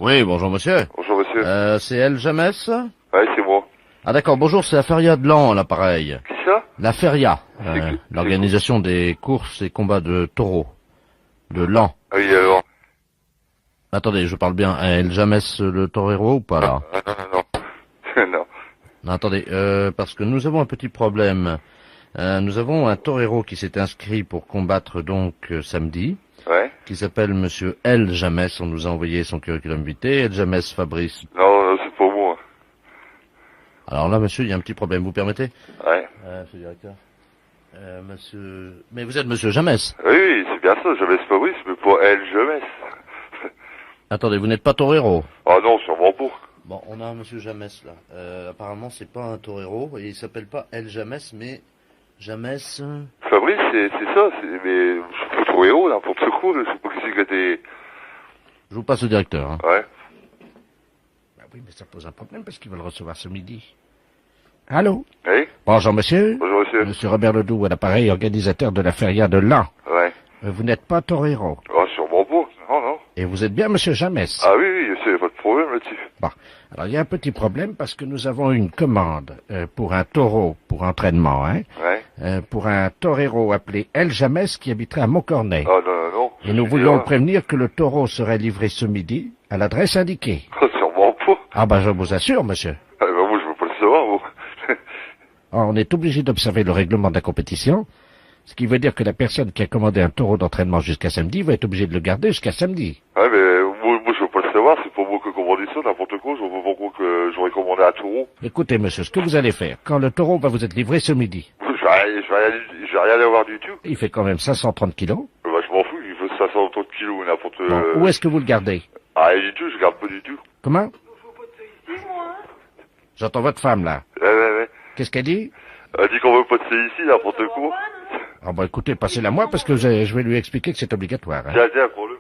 Oui, bonjour monsieur. Bonjour monsieur. C'est El Jamès? Ouais, c'est moi. Ah d'accord, bonjour, c'est la Feria de Lan, l'appareil. Qui ça? La Feria, C'est l'organisation des courses et combats de taureaux. De Lan. Ah oui, alors. Attendez, je parle bien à El Jamès le torero ou pas là? Ah non. Non. Non, attendez, parce que nous avons un petit problème. Nous avons un torero qui s'est inscrit pour combattre donc samedi, Ouais. qui s'appelle monsieur El Jamès. On nous a envoyé son curriculum vitae, El Jamès Fabrice. Non, c'est pas moi. Alors là, monsieur, il y a un petit problème, vous permettez? Ouais. Monsieur le directeur. Monsieur... Mais vous êtes monsieur Jamès? Oui, c'est bien ça, Jamès Fabrice, mais pas elle, Jamès. Attendez, vous n'êtes pas torero? Ah non, sûrement pas. Bon, on a un monsieur Jamès là. Apparemment, c'est pas un torero, et il s'appelle pas El Jamès, mais Jamès... Fabrice, c'est ça, mais je suis pas trop héros, n'importe quoi, je sais pas qui c'est que t'es... Je vous passe au directeur. Hein. Ouais. Bah oui, mais ça pose un problème parce qu'ils veulent recevoir ce midi. Allô? Oui. Bonjour monsieur. Bonjour monsieur. Monsieur Robert Ledoux, à l'appareil, organisateur de la Feria de Lan. Ouais. Vous n'êtes pas torero. Ah, sûrement pas. Non. Et vous êtes bien monsieur Jamès. Ah oui, c'est pas de problème là-dessus. Bon, alors il y a un petit problème parce que nous avons une commande pour un taureau pour entraînement, hein, Ouais. pour un torero appelé El Jamès qui habiterait à Montcornet. Ah non. Et nous voulions le prévenir que le taureau serait livré ce midi à l'adresse indiquée. Ah, sûrement pas. Ah ben je vous assure, monsieur. Ah bah moi je veux pas le savoir, moi. On est obligé d'observer le règlement de la compétition, ce qui veut dire que la personne qui a commandé un taureau d'entraînement jusqu'à samedi va être obligée de le garder jusqu'à samedi. Ouais, mais moi je veux pas le savoir, c'est pas moi qui ai commandé ça, n'importe quoi, je vois pas pourquoi que j'aurais commandé un taureau. Écoutez, monsieur, ce que vous allez faire, quand le taureau va vous être livré ce midi, Je vais rien avoir du tout. il fait quand même 530 kilos. Bah je m'en fous, il faut 530 kilos, n'importe... Bon, où est-ce que vous le gardez? Ah, rien du tout, je garde pas du tout. Comment? J'entends votre femme, là. Ouais. Qu'est-ce qu'elle dit? Elle dit qu'on veut pas de c'est ici, n'importe quoi. Ah bah écoutez, passez-la moi parce que je vais lui expliquer que c'est obligatoire. Hein. Tiens, prends-le.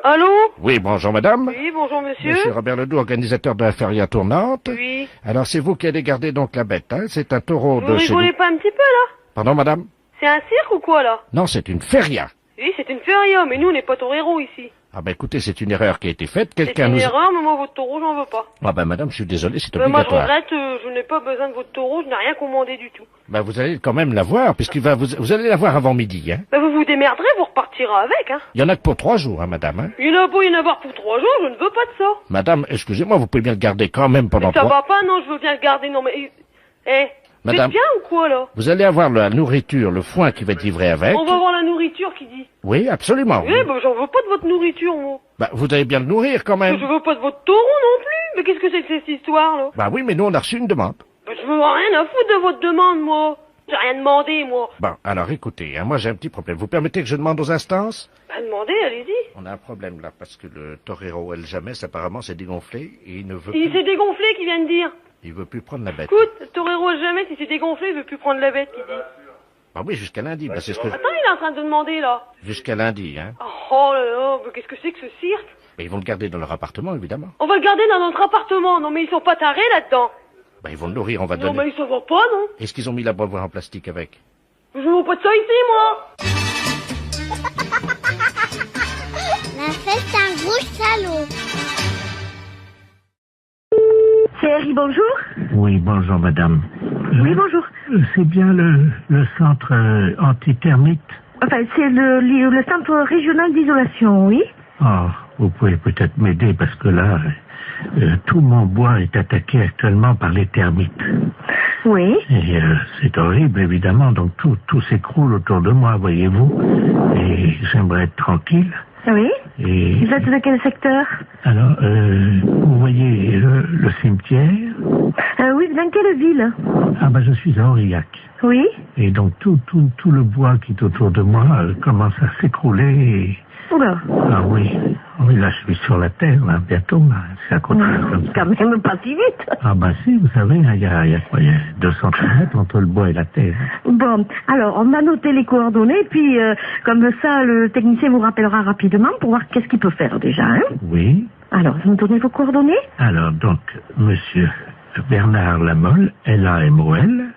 Allô? Oui, bonjour madame. Oui, bonjour monsieur. Monsieur Robert Ledoux, organisateur de la feria tournante. Oui. Alors c'est vous qui allez garder donc la bête, hein? C'est un taureau Vous de chez rigolez nous. pas un petit peu là? Pardon madame? C'est un cirque ou quoi là? Non, c'est une feria. Oui, c'est une feria, mais nous on n'est pas toreros ici. Ah bah écoutez, c'est une erreur qui a été faite. C'est Quelqu'un une nous... erreur, mais moi votre taureau j'en veux pas. Ah bah madame, je suis désolé, c'est Moi je obligatoire. regrette, je n'ai pas besoin de votre taureau, je n'ai rien commandé du tout. Bah vous allez quand même l'avoir, puisqu'il va vous allez l'avoir avant midi, hein? Bah vous vous démerderez, vous repartirez avec, hein. Il y en a que pour 3 jours, hein madame, hein? Il y en a beau y en avoir pour 3 jours, je ne veux pas de ça. Madame, excusez-moi, vous pouvez bien le garder quand même pendant Ça 3... va pas, non, je veux bien le garder, non mais... vous êtes Madame. bien ou quoi là? Vous allez avoir la nourriture, le foin qui va être livré avec. On va voir la nourriture qui dit. Oui, absolument. Oui, bah j'en veux pas de votre nourriture, moi. Bah, vous allez bien le nourrir quand Mais même. je veux pas de votre taureau non plus. Mais qu'est-ce que c'est que cette histoire là? Bah oui, mais nous on a reçu une demande. Bah, je veux rien à foutre de votre demande, moi. J'ai rien demandé, moi. Bon, alors écoutez, hein, moi j'ai un petit problème. Vous permettez que je demande aux instances? Bah, demandez, allez-y. On a un problème là, parce que le torero El Jamès apparemment s'est dégonflé et il ne veut Il plus... s'est dégonflé, qui vient de dire. Il veut plus prendre la bête. Écoute, le torero jamais, il s'est dégonflé, il veut plus prendre la bête, qui dit. Bah oui, jusqu'à lundi, bah c'est ce que... Attends, il est en train de demander, là. Jusqu'à lundi, hein. Oh là là, mais qu'est-ce que c'est que ce cirque? Mais ils vont le garder dans leur appartement, évidemment. On va le garder dans notre appartement. Non, mais ils sont pas tarés là-dedans. Bah ils vont le nourrir, on va Non, donner... mais ça va pas, non. Est-ce qu'ils ont mis la boîte en plastique avec? Je veux pas de ça ici, moi. La fête, c'est un gros salaud. C'est Harry, bonjour. Oui, bonjour madame. Oui, bonjour. C'est bien le centre antithermite. Enfin, c'est le centre régional d'isolation, oui. Oh, vous pouvez peut-être m'aider parce que là, tout mon bois est attaqué actuellement par les termites. Oui. Et c'est horrible, évidemment, donc tout s'écroule autour de moi, voyez-vous. Et j'aimerais être tranquille. Oui. Et Vous êtes dans quel secteur? alors, vous voyez le cimetière? Oui, dans quelle ville? Ah ben, je suis à Aurillac. Oui. Et donc tout le bois qui est autour de moi commence à s'écrouler. Et... Oula. Ah oui, là je suis sur la terre, là, bientôt, là. C'est à côté comme ça. Quand même pas si vite. Ah bah si, vous savez, il y a quoi, il y a 200 km entre le bois et la terre. Bon, alors, on a noté les coordonnées, puis comme ça, le technicien vous rappellera rapidement pour voir qu'est-ce qu'il peut faire déjà, hein. Oui. Alors, vous me donnez vos coordonnées? Alors donc, monsieur Bernard Lamolle, L-A-M-O-L.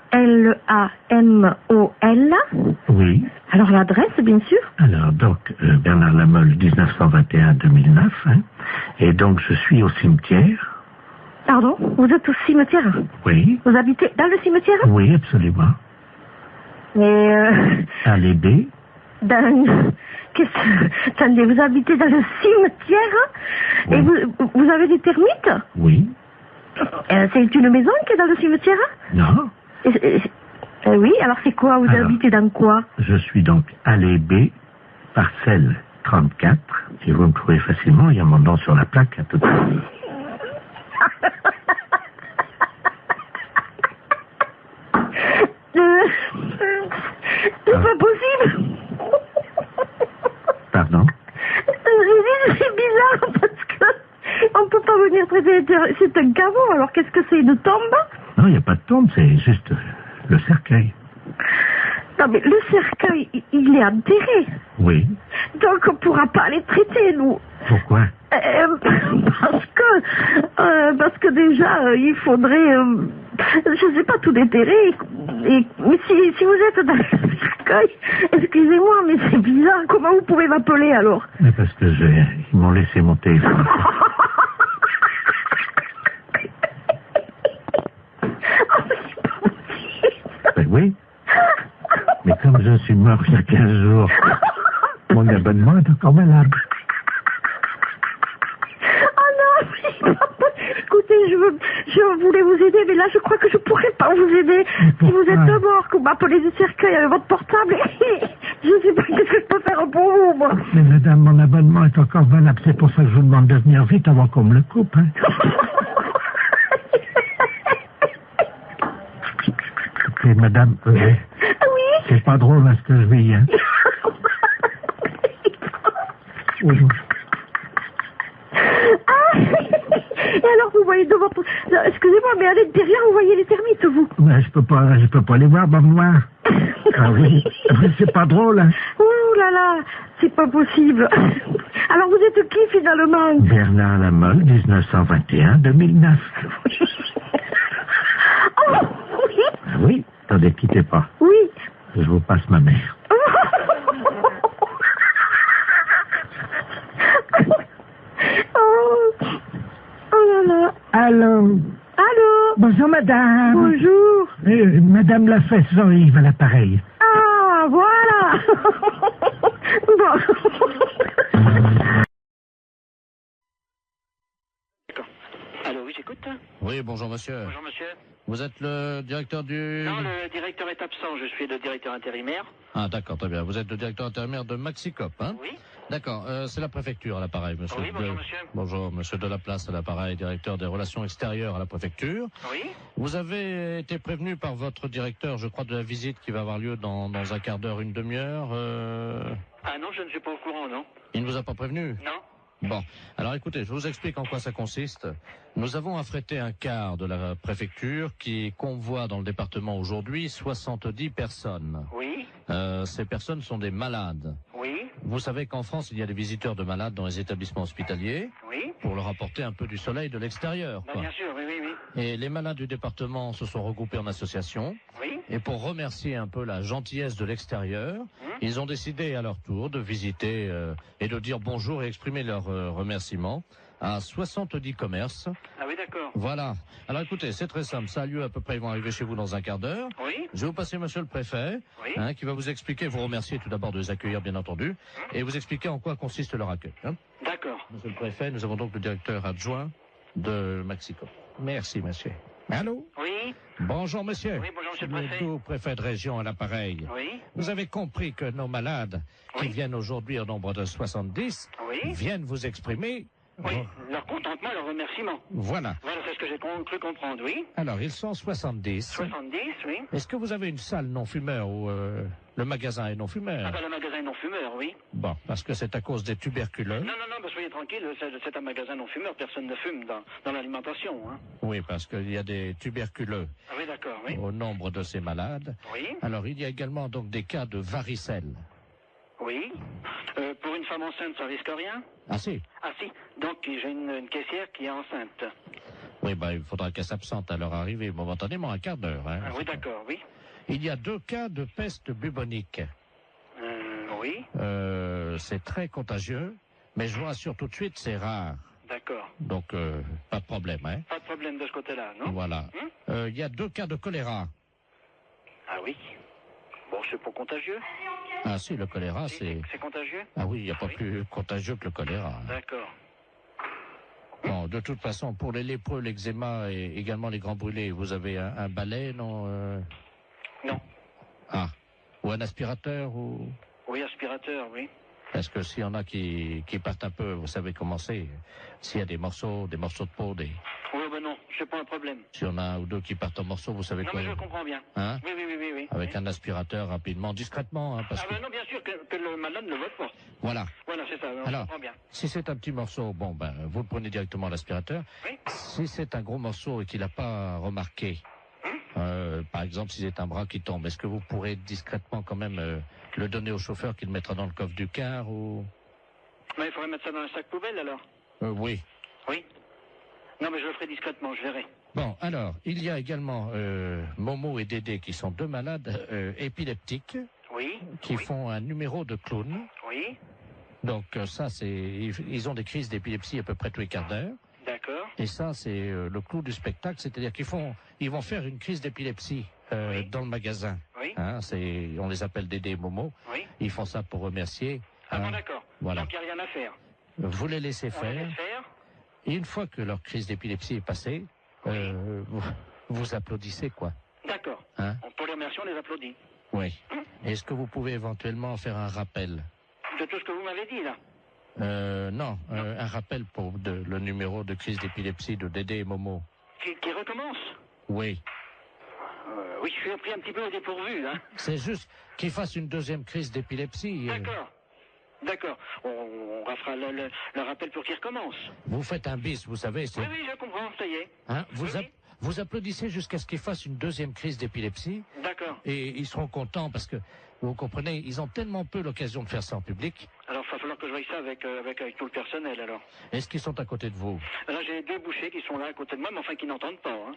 L-A-M-O-L. Oui. Alors, l'adresse, bien sûr. Alors donc, Bernard Lamolle, 1921-2009, hein. Et donc, je suis au cimetière. Pardon? Vous êtes au cimetière? Oui. Vous habitez dans le cimetière? Oui, absolument. Et Allée B. Attendez, vous habitez dans le cimetière? Oui. Et vous avez des termites? Oui. C'est une maison qui est dans le cimetière? Non. Oui, alors c'est quoi? Vous Alors. habitez dans quoi? Je suis donc allée B, parcelle 34. Si vous me trouvez facilement, il y a mon nom sur la plaque à tout à l'heure. C'est pas possible. Pardon? C'est bizarre parce que on peut pas venir traiter. C'est un caveau, alors qu'est-ce que c'est, une tombe? Non, il n'y a pas de tombe, c'est juste le cercueil. Non mais le cercueil, il est enterré. Oui. Donc on pourra pas les traiter, nous. Pourquoi? Parce que déjà, il faudrait, je sais pas, tout déterrer. Mais si vous êtes dans le cercueil, excusez-moi, mais c'est bizarre. Comment vous pouvez m'appeler alors? Mais parce que ils m'ont laissé mon téléphone. Ben oui. Mais comme je suis mort il y a 15 jours, mon abonnement est encore valable. Oh non, écoutez, je voulais vous aider, mais là je crois que je pourrais pas vous aider. Si vous êtes mort, que vous m'appelez du cercueil avec votre portable, je sais pas qu'est-ce que je peux faire pour vous, moi. Mais madame, mon abonnement est encore valable, c'est pour ça que je vous demande de venir vite avant qu'on me le coupe. Hein. Écoutez, madame, oui. C'est pas drôle hein, ce que je vis, hein. Oui. Et alors vous voyez de votre... Excusez-moi, mais à l'intérieur vous voyez les termites, vous? Mais je peux pas les voir, moi. Ah oui, c'est pas drôle, hein. Ouh là là, c'est pas possible. Alors vous êtes qui finalement? Bernard Lamolle, 1921-2009. Oh oui. Ah oui, attendez, quittez pas. Oui. Je vous passe ma mère. Oh là là. Allô? Allô? Bonjour, madame. Bonjour. Madame la fesse Jean-Yves à l'appareil. Ah, voilà. Bon. Allô, oui, j'écoute. Oui, bonjour monsieur. Bonjour, monsieur. Vous êtes le directeur du... Non, le directeur est absent. Je suis le directeur intérimaire. Ah d'accord, très bien. Vous êtes le directeur intérimaire de Maxicop, hein? Oui. D'accord, c'est la préfecture à l'appareil, monsieur. Oui, bonjour, monsieur. Bonjour, monsieur Delaplace à l'appareil, directeur des relations extérieures à la préfecture. Oui. Vous avez été prévenu par votre directeur, je crois, de la visite qui va avoir lieu dans un quart d'heure, une demi-heure. Ah non, je ne suis pas au courant, non. Il ne vous a pas prévenu? Non. Bon, alors écoutez, je vous explique en quoi ça consiste. Nous avons affrété un quart de la préfecture qui convoie dans le département aujourd'hui 70 personnes. Oui. Ces personnes sont des malades. Oui. Vous savez qu'en France, il y a des visiteurs de malades dans les établissements hospitaliers Oui. pour leur apporter un peu du soleil de l'extérieur. Bah, quoi. bien sûr, oui, oui, oui. Et les malades du département se sont regroupés en association. Oui. Et pour remercier un peu la gentillesse de l'extérieur, ils ont décidé à leur tour de visiter et de dire bonjour et exprimer leur remerciement à 70 commerces. Ah oui, d'accord. Voilà. Alors écoutez, c'est très simple. Ça a lieu à peu près, ils vont arriver chez vous dans un quart d'heure. Oui. Je vais vous passer monsieur le préfet, Oui. qui va vous expliquer, vous remercier tout d'abord de les accueillir bien entendu, et vous expliquer en quoi consiste leur accueil. Hein. D'accord. Monsieur le préfet, nous avons donc le directeur adjoint de Maxicop. Merci monsieur. Allô? Oui. Bonjour monsieur. Oui, bonjour, monsieur le préfet. tout préfet de région à l'appareil. Oui. Vous avez compris que nos malades, qui Oui. viennent aujourd'hui au nombre de 70, Oui. viennent vous exprimer... Oui. Leur contentement, leur remerciement. Voilà. Voilà, c'est ce que j'ai cru comprendre, oui. Alors, ils sont 70. 70, oui. Est-ce que vous avez une salle non-fumeur où le magasin est non-fumeur? Ah, bah, le magasin non-fumeur, oui. Bon, parce que c'est à cause des tuberculeux. Non, non, non, bah, soyez tranquille, c'est un magasin non-fumeur, personne ne fume dans l'alimentation, hein. Oui, parce qu'il y a des tuberculeux Ah oui, d'accord, oui. au nombre de ces malades. Oui. Alors, il y a également donc des cas de varicelle. Oui. Pour une femme enceinte, ça risque rien? Ah si? Ah si. Donc j'ai une caissière qui est enceinte. Oui, ben, il faudra qu'elle s'absente à leur arrivée momentanément, un quart d'heure. Hein. Ah oui, d'accord, oui. Il y a 2 cas de peste bubonique. Oui. C'est très contagieux, mais je vous rassure tout de suite, c'est rare. D'accord. Donc, pas de problème. Hein. Pas de problème de ce côté-là, non? Voilà. Il y a 2 cas de choléra. Ah oui. Bon, c'est pas contagieux? Ah si, le choléra, c'est... C'est contagieux? Ah oui, il n'y a pas plus contagieux que le choléra. D'accord. Bon, de toute façon, pour les lépreux, l'eczéma et également les grands brûlés, vous avez un balai, non Non. Ah. Ou un aspirateur ou... Oui, aspirateur, oui. Parce que s'il y en a qui partent un peu, vous savez comment c'est. S'il y a des morceaux de peau, Oui, ben non, c'est pas un problème. s'il y en a un ou deux qui partent en morceaux, vous savez Non, quoi. mais je comprends bien. Hein? Oui. Avec un aspirateur rapidement, discrètement. Hein, parce Ah ben non, bien sûr que le malade ne le vote pas. Voilà. Voilà, c'est ça, je Alors, comprends bien. si c'est un petit morceau, bon, ben, vous le prenez directement à l'aspirateur. Oui. Si c'est un gros morceau et qu'il n'a pas remarqué, par exemple, si c'est un bras qui tombe, est-ce que vous pourrez discrètement quand même le donner au chauffeur qui le mettra dans le coffre du car ou... Mais il faudrait mettre ça dans un sac poubelle, alors? Oui. Oui. Non, mais je le ferai discrètement, je verrai. Bon, alors, il y a également Momo et Dédé qui sont 2 malades épileptiques Oui. qui font un numéro de clown. Oui. Donc ça, ils ont des crises d'épilepsie à peu près tous les quarts d'heure. D'accord. Et ça, c'est le clou du spectacle, c'est-à-dire ils vont faire une crise d'épilepsie dans le magasin. Oui. Hein, on les appelle Dédé et Momo. Oui. Ils font ça pour remercier. Ah hein. bon, d'accord. Voilà. Donc il n'y a rien à faire. Vous les laissez On va faire. les faire. Et une fois que leur crise d'épilepsie est passée, vous applaudissez, quoi. D'accord. Hein? Pour les remercier, on les applaudit. Oui. Est-ce que vous pouvez éventuellement faire un rappel? De tout ce que vous m'avez dit, là. Non, un rappel pour le numéro de crise d'épilepsie de Dédé et Momo. Qui recommence. Oui. Oui, je suis pris un petit peu au dépourvu, hein. C'est juste qu'ils fassent une 2e crise d'épilepsie. D'accord. D'accord. On fera le rappel pour qu'il recommence. Vous faites un bis, vous savez. Oui, je comprends, ça y est. Hein, Oui. vous applaudissez jusqu'à ce qu'ils fassent une 2e crise d'épilepsie. D'accord. Et ils seront contents parce que, vous comprenez, ils ont tellement peu l'occasion de faire ça en public. Alors, il va falloir que je voie ça avec tout le personnel, alors. Est-ce qu'ils sont à côté de vous? Alors, j'ai 2 bouchers qui sont là à côté de moi, mais enfin qui n'entendent pas, hein.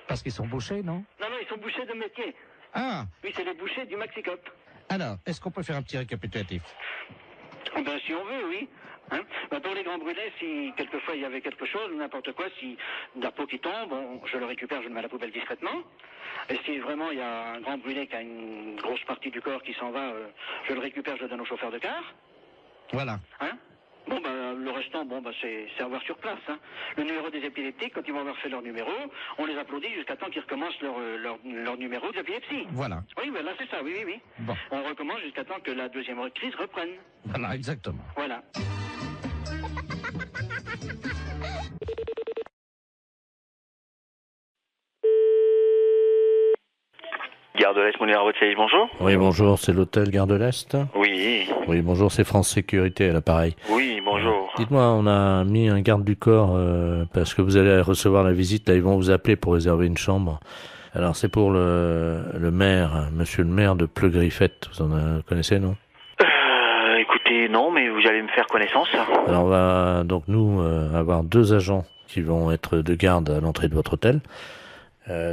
Parce qu'ils sont bouchés, non? Non, ils sont bouchers de métier. Ah, Oui, c'est les bouchers du Maxicop. alors, est-ce qu'on peut faire un petit récapitulatif? Ben, si on veut, oui. Hein, pour les grands brûlés, si quelquefois il y avait quelque chose, n'importe quoi, si de la peau qui tombe, je le récupère, je le mets à la poubelle discrètement. Et si vraiment il y a un grand brûlé qui a une grosse partie du corps qui s'en va, je le récupère, je le donne au chauffeur de car. Voilà. Hein? Le restant, c'est à voir sur place. Hein. Le numéro des épileptiques, quand ils vont avoir fait leur numéro, on les applaudit jusqu'à temps qu'ils recommencent leur numéro d'épilepsie. Voilà. Oui, là c'est ça, oui. Bon. On recommence jusqu'à temps que la 2e crise reprenne. Voilà, exactement. Voilà. Gare de l'Est, Moulin Rothschild, bonjour. Oui, bonjour, c'est l'hôtel Gare de l'Est. Oui. Oui, bonjour, c'est France Sécurité à l'appareil. Oui, bonjour. Dites-moi, on a mis un garde du corps parce que vous allez recevoir la visite. Là, ils vont vous appeler pour réserver une chambre. Alors, c'est pour le maire, monsieur le maire de Pleu-Griffette. Vous en connaissez, non? Écoutez, non, mais vous allez me faire connaissance. Alors, on va donc nous avoir 2 agents qui vont être de garde à l'entrée de votre hôtel.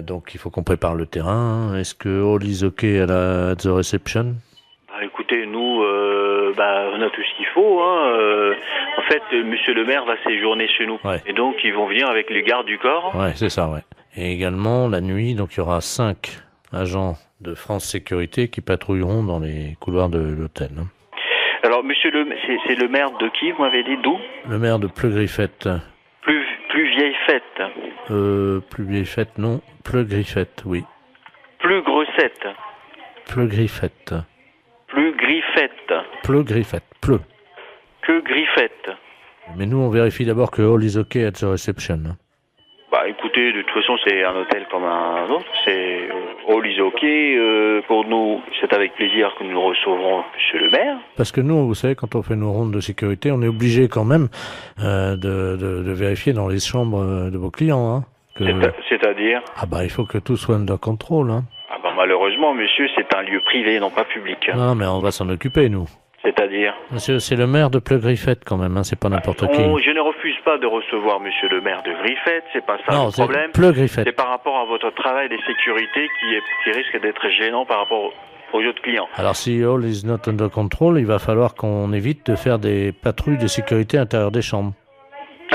Donc, il faut qu'on prépare le terrain. Est-ce que all is okay à the reception? Écoutez, nous, on a tout ce qu'il faut. Hein. En fait, monsieur le maire va séjourner chez nous. Ouais. Et donc, ils vont venir avec les gardes du corps. Ouais, c'est ça, ouais. Et également, la nuit, donc il y aura 5 agents de France Sécurité qui patrouilleront dans les couloirs de l'hôtel. Hein. Alors, c'est le maire de qui, vous m'avez dit, d'où? Le maire de Pleu-Griffette. Plus vieille fête. Plus vieille fête, non. Pleu-Griffette, oui. Plus grossette. Pleu-Griffette. Plus griffette. Pleu-Griffette. Pleu. Que griffette. Mais nous, on vérifie d'abord que all is okay at the reception. Écoutez, de toute façon, c'est un hôtel comme un autre. C'est all is okay. Pour nous, c'est avec plaisir que nous recevrons monsieur le maire. Parce que nous, vous savez, quand on fait nos rondes de sécurité, on est obligé quand même de vérifier dans les chambres de vos clients. Hein, C'est-à-dire? Il faut que tout soit under control. Hein. Malheureusement, monsieur, c'est un lieu privé, non pas public. Non, mais on va s'en occuper, nous. C'est-à-dire? Monsieur, c'est le maire de Pleu-Griffette quand même, hein, c'est pas n'importe qui. Je ne refuse pas de recevoir monsieur le maire de Griffette, c'est pas ça non, le problème. Pleu-Griffette. C'est par rapport à votre travail de sécurité qui risque d'être gênant par rapport aux autres clients. Alors si all is not under control, il va falloir qu'on évite de faire des patrouilles de sécurité à l'intérieur des chambres.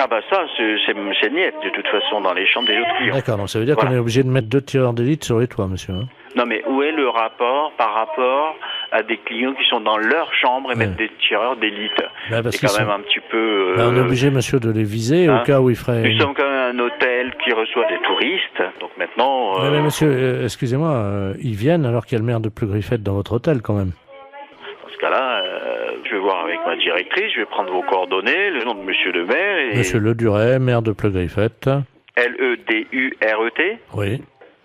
Ah bah ça, c'est niette, de toute façon, dans les chambres des autres clients. D'accord, donc ça veut dire qu'on est obligé de mettre 2 tireurs d'élite sur les toits, monsieur. Hein. Non, mais où est le rapport par rapport à des clients qui sont dans leur chambre et mettre des tireurs d'élite? C'est quand même un petit peu... on est obligé, monsieur, de les viser au cas où ils feraient... Nous sommes quand même un hôtel qui reçoit des touristes, donc maintenant... Mais monsieur, excusez-moi, ils viennent alors qu'il y a le maire de Pleu-Griffette dans votre hôtel, quand même. Dans ce cas-là, je vais voir avec ma directrice, je vais prendre vos coordonnées, le nom de monsieur le maire et... Monsieur Le Duret, maire de Pleu-Griffette. L-E-D-U-R-E-T? Oui.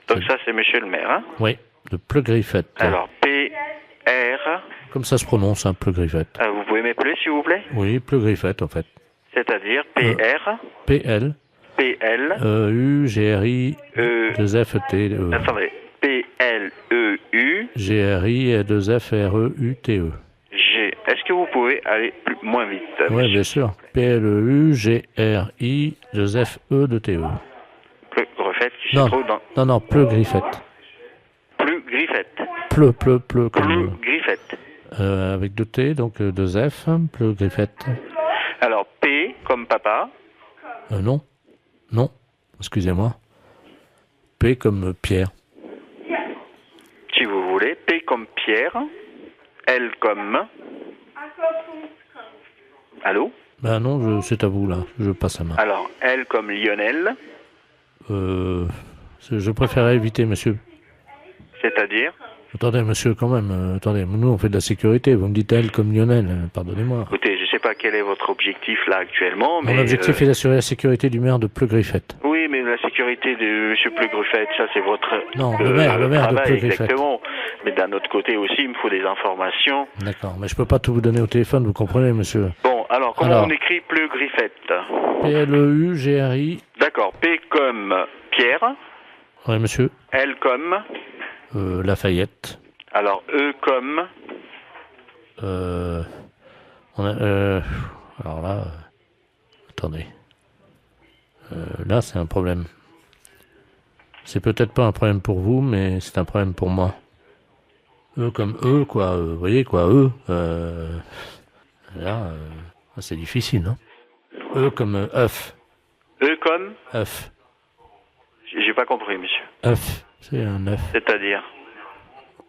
Donc ça, c'est monsieur le maire, hein? Oui, de Pleu-Griffette. Alors, P-R... Comme ça se prononce, hein, Pleu-Griffette. vous pouvez m'appeler, s'il vous plaît? Oui, Pleu-Griffette, en fait. C'est-à-dire P-R... P-L... P-L... E-U-G-R-I... 2-F-T... Attendez. P-L-E-U... G-R-I... 2-F-R-E-U-T-E. G. Est-ce que vous pouvez aller moins vite? Oui, bien sûr. P-L-E-U-G-R-I... 2-F-E-T-E. Pleu-Griffette qui se trouve dans... Non, Pleu-Griffette. Pleu-Griffette. Pleu comme... Pleu-Griffette. Avec 2 T, donc 2 F, Pleu-Griffette. Alors, P comme papa. Non, excusez-moi. P comme Pierre. Si vous voulez. P comme Pierre. L comme... Allô? Ben non, c'est à vous, là. Je passe la main. Alors, L comme Lionel. Je préférerais éviter, monsieur. C'est-à-dire? Attendez, monsieur, quand même. Attendez, nous, on fait de la sécurité. Vous me dites L comme Lionel. Pardonnez-moi. Écoutez, je ne sais pas quel est votre objectif, là, actuellement, mais... Mon objectif est d'assurer la sécurité du maire de Pleu-Griffette. Oui, mais la sécurité de M. Pleu-Griffette, ça, c'est votre... Non, le maire de Pleu-Griffette. Exactement. Mais d'un autre côté aussi, il me faut des informations. D'accord, mais je peux pas tout vous donner au téléphone, vous comprenez, monsieur. Bon, alors, comment on écrit Pleu-Griffette? P-L-E-U-G-R-I... D'accord, P comme Pierre. Oui, monsieur. L comme... Lafayette. Alors, E comme... alors là... attendez. Là, c'est un problème. C'est peut-être pas un problème pour vous, mais c'est un problème pour moi. E comme E, quoi. Vous voyez, quoi, E. Là, c'est difficile, hein. E comme œuf. E comme... œuf. J'ai pas compris, monsieur. œuf. C'est un œuf. C'est-à-dire?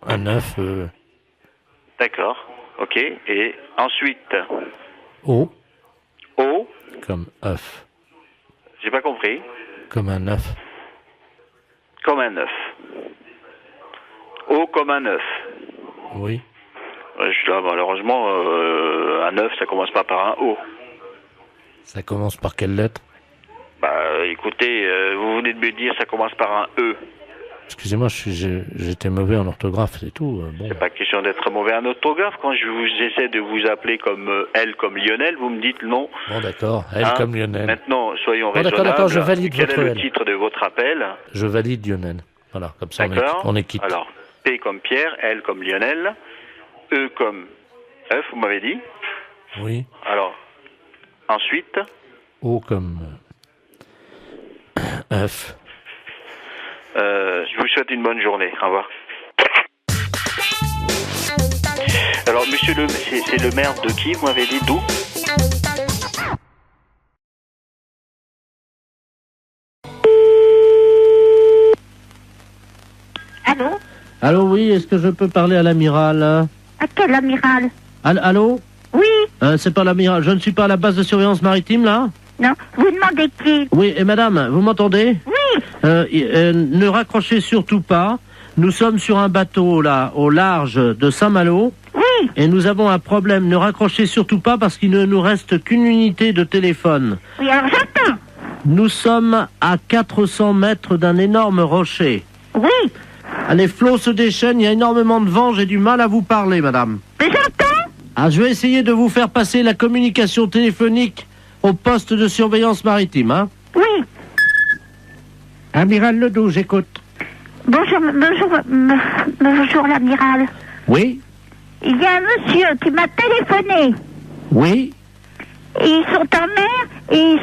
Un œuf. D'accord. Ok. Et ensuite? O. O. Comme œuf. J'ai pas compris. Comme un œuf. Comme un œuf. O comme un œuf. Oui. Malheureusement, un œuf, ça commence pas par un O. Ça commence par quelle lettre? Bah, écoutez, vous venez de me dire ça commence par un E. Excusez-moi, j'étais mauvais en orthographe, c'est tout. Bon. C'est pas question d'être mauvais en orthographe. Quand j'essaie de vous appeler comme L comme Lionel, vous me dites non. Bon, d'accord, L comme Lionel. Maintenant, soyons raisonnables. D'accord, je valide Quel votre est le L. titre de votre appel? Je valide Lionel. Voilà, comme ça on est quitte. Alors, P comme Pierre, L comme Lionel, E comme œuf, vous m'avez dit? Oui. Alors, ensuite? O comme œuf. Je vous souhaite une bonne journée. Au revoir. Alors, monsieur c'est le maire de qui, vous m'avez dit? D'où? Allô? Allô, oui, est-ce que je peux parler à l'amiral? À quel amiral? Allô? Oui. C'est pas l'amiral, je ne suis pas à la base de surveillance maritime, là? Non, vous demandez qui? Oui, et madame, vous m'entendez? Oui. Ne raccrochez surtout pas. Nous sommes sur un bateau, là, au large de Saint-Malo. Oui. Et nous avons un problème. Ne raccrochez surtout pas parce qu'il ne nous reste qu'une unité de téléphone. Oui, alors j'entends. Nous sommes à 400 mètres d'un énorme rocher. Oui. Les flots se déchaînent, il y a énormément de vent, j'ai du mal à vous parler, madame. Mais j'entends. Je vais essayer de vous faire passer la communication téléphonique au poste de surveillance maritime, hein? Oui. Amiral Ledoux, j'écoute. Bonjour l'amiral. Oui. Il y a un monsieur qui m'a téléphoné. Oui. Ils sont en mer et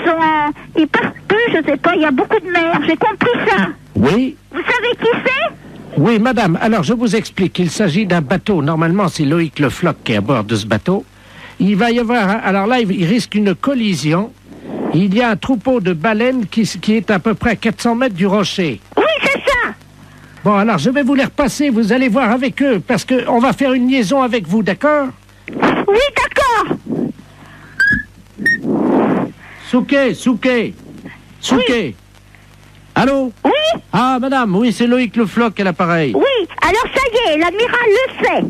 ils peuvent plus, je sais pas, il y a beaucoup de mer, j'ai compris ça. Oui. Vous savez qui c'est? Oui, madame. Alors, je vous explique. Il s'agit d'un bateau. Normalement, c'est Loïc Le Floch qui est à bord de ce bateau. Il va y avoir... Alors là, il risque une collision. Il y a un troupeau de baleines qui est à peu près à 400 mètres du rocher. Oui, c'est ça. Bon, alors je vais vous les repasser, vous allez voir avec eux, parce qu'on va faire une liaison avec vous, d'accord? Oui, d'accord. Souquet. Oui. Allô? Oui. Ah, madame, oui, c'est Loïc Le Floch à l'appareil. Oui, alors ça y est, l'amiral le sait.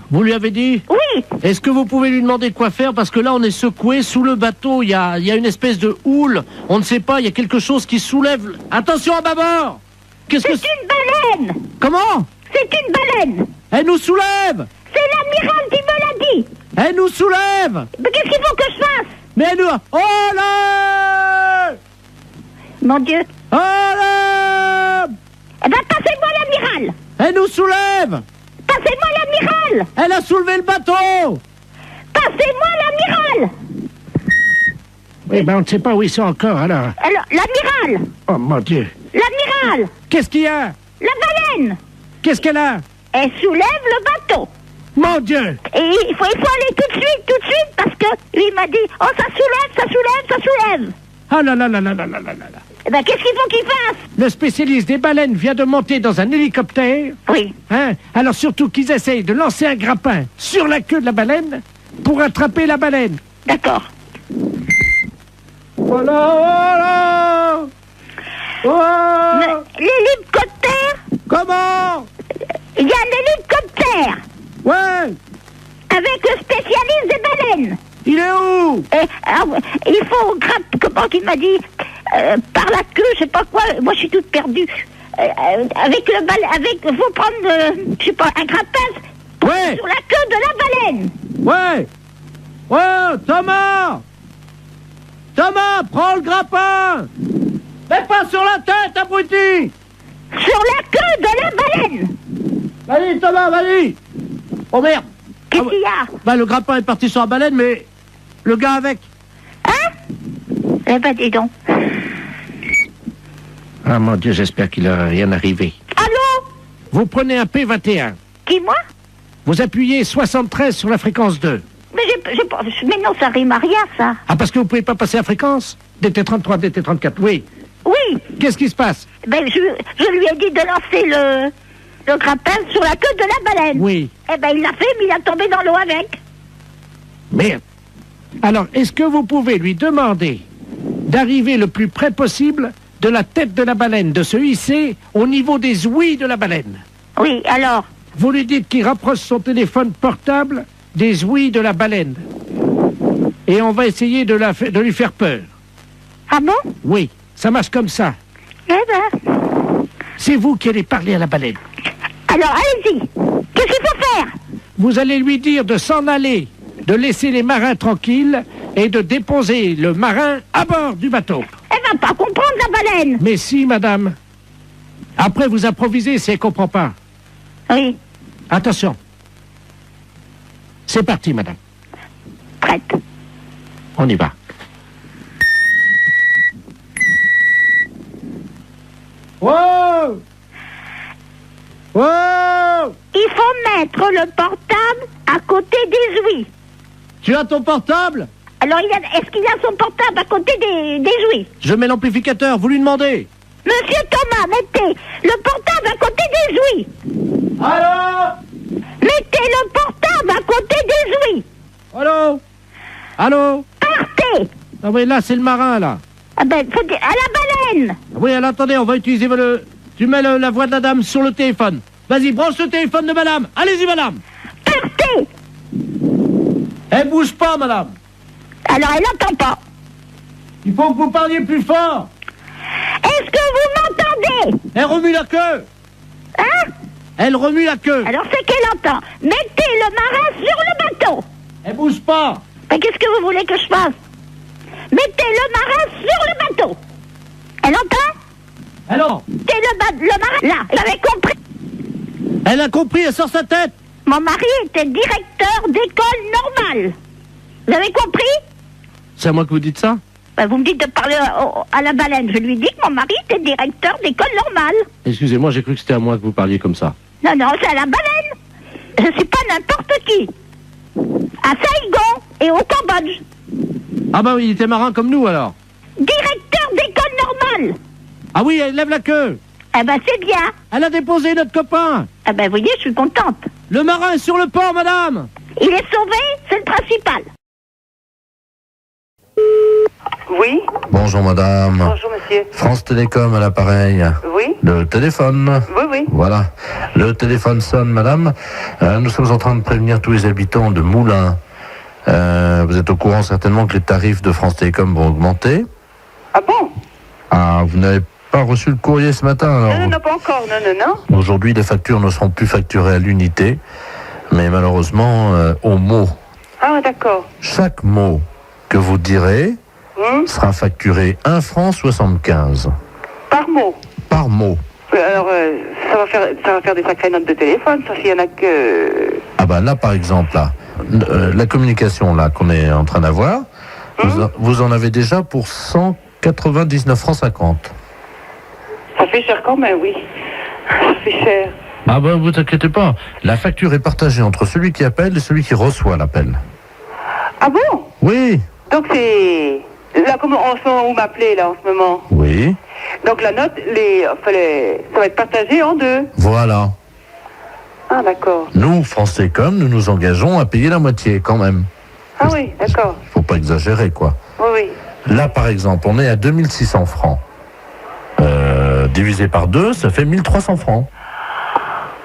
Vous lui avez dit? Oui. Est-ce que vous pouvez lui demander quoi faire? Parce que là, on est secoué sous le bateau. Il y a une espèce de houle. On ne sait pas, il y a quelque chose qui soulève. Attention à bâbord! C'est une baleine. Comment? C'est une baleine. Elle nous soulève! C'est l'amiral qui me l'a dit. Elle nous soulève! Mais qu'est-ce qu'il faut que je fasse? Mais elle nous... Oh là! Mon Dieu. Oh là! Eh ben, passez-moi l'amiral. Elle nous soulève! Passez-moi l'amiral. Elle a soulevé le bateau! Passez-moi l'amiral. Oui, ben on ne sait pas où ils sont encore, alors. Alors, l'amiral. Oh, mon Dieu. L'amiral. Qu'est-ce qu'il y a? La baleine. Qu'est-ce qu'elle a? Elle soulève le bateau. Mon Dieu! Et il faut aller tout de suite, parce que lui m'a dit, oh, ça soulève. Ah là là là là là là là là. Eh ben, qu'est-ce qu'il faut qu'il fasse? Le spécialiste des baleines vient de monter dans un hélicoptère. Oui. Hein? Alors surtout qu'ils essayent de lancer un grappin sur la queue de la baleine pour attraper la baleine. D'accord. Voilà! Oh! L'hélicoptère? Comment? Il y a un hélicoptère. Ouais! Avec le spécialiste des baleines. Il est où? Et, alors, il faut comment il m'a dit, par la queue, je sais pas quoi, moi je suis toute perdue. Avec le faut prendre, je sais pas, un grappin ouais. Sur la queue de la baleine. Ouais! Ouais, Thomas! Thomas, prends le grappin! Mais pas sur la tête, abruti! Sur la queue de la baleine! Vas-y, Thomas, vas-y! Oh merde! Qu'est-ce qu'il y a? Bah, le grappin est parti sur la baleine, mais le gars avec. Hein? Eh ben, dis donc. Ah, mon Dieu, j'espère qu'il n'aura rien arrivé. Allô? Vous prenez un P21. Qui, moi? Vous appuyez 73 sur la fréquence 2. Mais non, ça rime à rien, ça. Ah, parce que vous pouvez pas passer la fréquence? DT33, DT34, oui. Oui. Qu'est-ce qui se passe? Ben, je lui ai dit de lancer le grappin sur la queue de la baleine. Oui. Eh ben, il l'a fait, mais il a tombé dans l'eau avec. Merde. Alors, est-ce que vous pouvez lui demander d'arriver le plus près possible de la tête de la baleine, de se hisser au niveau des ouïes de la baleine? Oui, alors? Vous lui dites qu'il rapproche son téléphone portable des ouïes de la baleine. Et on va essayer de lui faire peur. Ah bon? Oui, ça marche comme ça. Eh ben... C'est vous qui allez parler à la baleine. Alors, allez-y. Qu'est-ce qu'il faut faire? Vous allez lui dire de s'en aller, de laisser les marins tranquilles et de déposer le marin à bord du bateau. Elle va pas comprendre, la baleine. Mais si, madame. Après, vous improvisez si elle comprend pas. Oui. Attention. C'est parti, madame. Prête. On y va. Wow! Wow! Il faut mettre le portable à côté des ouïes. Tu as ton portable? Alors, est-ce qu'il a son portable à côté des ouïes? Je mets l'amplificateur, vous lui demandez. Monsieur Thomas, mettez le portable à côté des ouïes. Allô? Mettez le portable à côté des ouïes. Allô? Allô? Partez. Ah oui, là, c'est le marin, là. Ah ben, faut dire, à la baleine. Oui, alors attendez, on va utiliser tu mets la voix de la dame sur le téléphone. Vas-y, branche le téléphone de madame. Allez-y, madame. Partez. Elle bouge pas, madame. Alors, elle n'entend pas. Il faut que vous parliez plus fort. Est-ce que vous m'entendez? Elle remue la queue. Hein? Elle remue la queue. Alors, c'est qu'elle entend. Mettez le marin sur le bateau. Elle bouge pas. Mais qu'est-ce que vous voulez que je fasse? Mettez le marin sur le bateau. Elle entend? Alors? Mettez le marin là. Elle avait compris. Elle a compris, elle sort sa tête. Mon mari était directeur d'école normale. Vous avez compris? C'est à moi que vous dites ça? Ben, vous me dites de parler à la baleine. Je lui dis que mon mari était directeur d'école normale. Excusez-moi, j'ai cru que c'était à moi que vous parliez comme ça. Non, non, c'est à la baleine. Je suis pas n'importe qui. À Saigon et au Cambodge. Ah bah oui, il était marin comme nous alors. Ah oui, elle lève la queue. Eh ben, c'est bien. Elle a déposé notre copain. Eh ben, vous voyez, je suis contente. Le marin est sur le port, madame. Il est sauvé, c'est le principal. Oui. Bonjour madame. Bonjour monsieur. France Télécom à l'appareil. Oui. Le téléphone. Oui, oui. Voilà. Le téléphone sonne madame. Nous sommes en train de prévenir tous les habitants de Moulins. Vous êtes au courant certainement que les tarifs de France Télécom vont augmenter. Ah bon? Ah, vous n'avez pas reçu le courrier ce matin alors? Non, pas encore, non. Aujourd'hui, les factures ne seront plus facturées à l'unité, mais malheureusement au mot. Ah, d'accord. Chaque mot que vous direz sera facturé 1 franc 75. Par mot? Par mot. Alors, ça va faire des sacrées notes de téléphone, ça, s'il y en a que... Ah bah là, par exemple, là, la communication là qu'on est en train d'avoir, vous en avez déjà pour 199 francs 50. Ça fait cher quand même, oui. Ça fait cher. Ah ben, vous inquiétez pas, la facture est partagée entre celui qui appelle et celui qui reçoit l'appel. Ah bon? Oui. Donc c'est... Là, comment en ce moment, vous m'appelez, là, en ce moment? Oui. Donc la note, ça va être partagé en deux. Voilà. Ah, d'accord. Nous, France Télécom, nous nous engageons à payer la moitié, quand même. Ah oui, d'accord. Faut pas exagérer, quoi. Oui, oui. Là, par exemple, on est à 2600 francs. Divisé par 2, ça fait 1300 francs.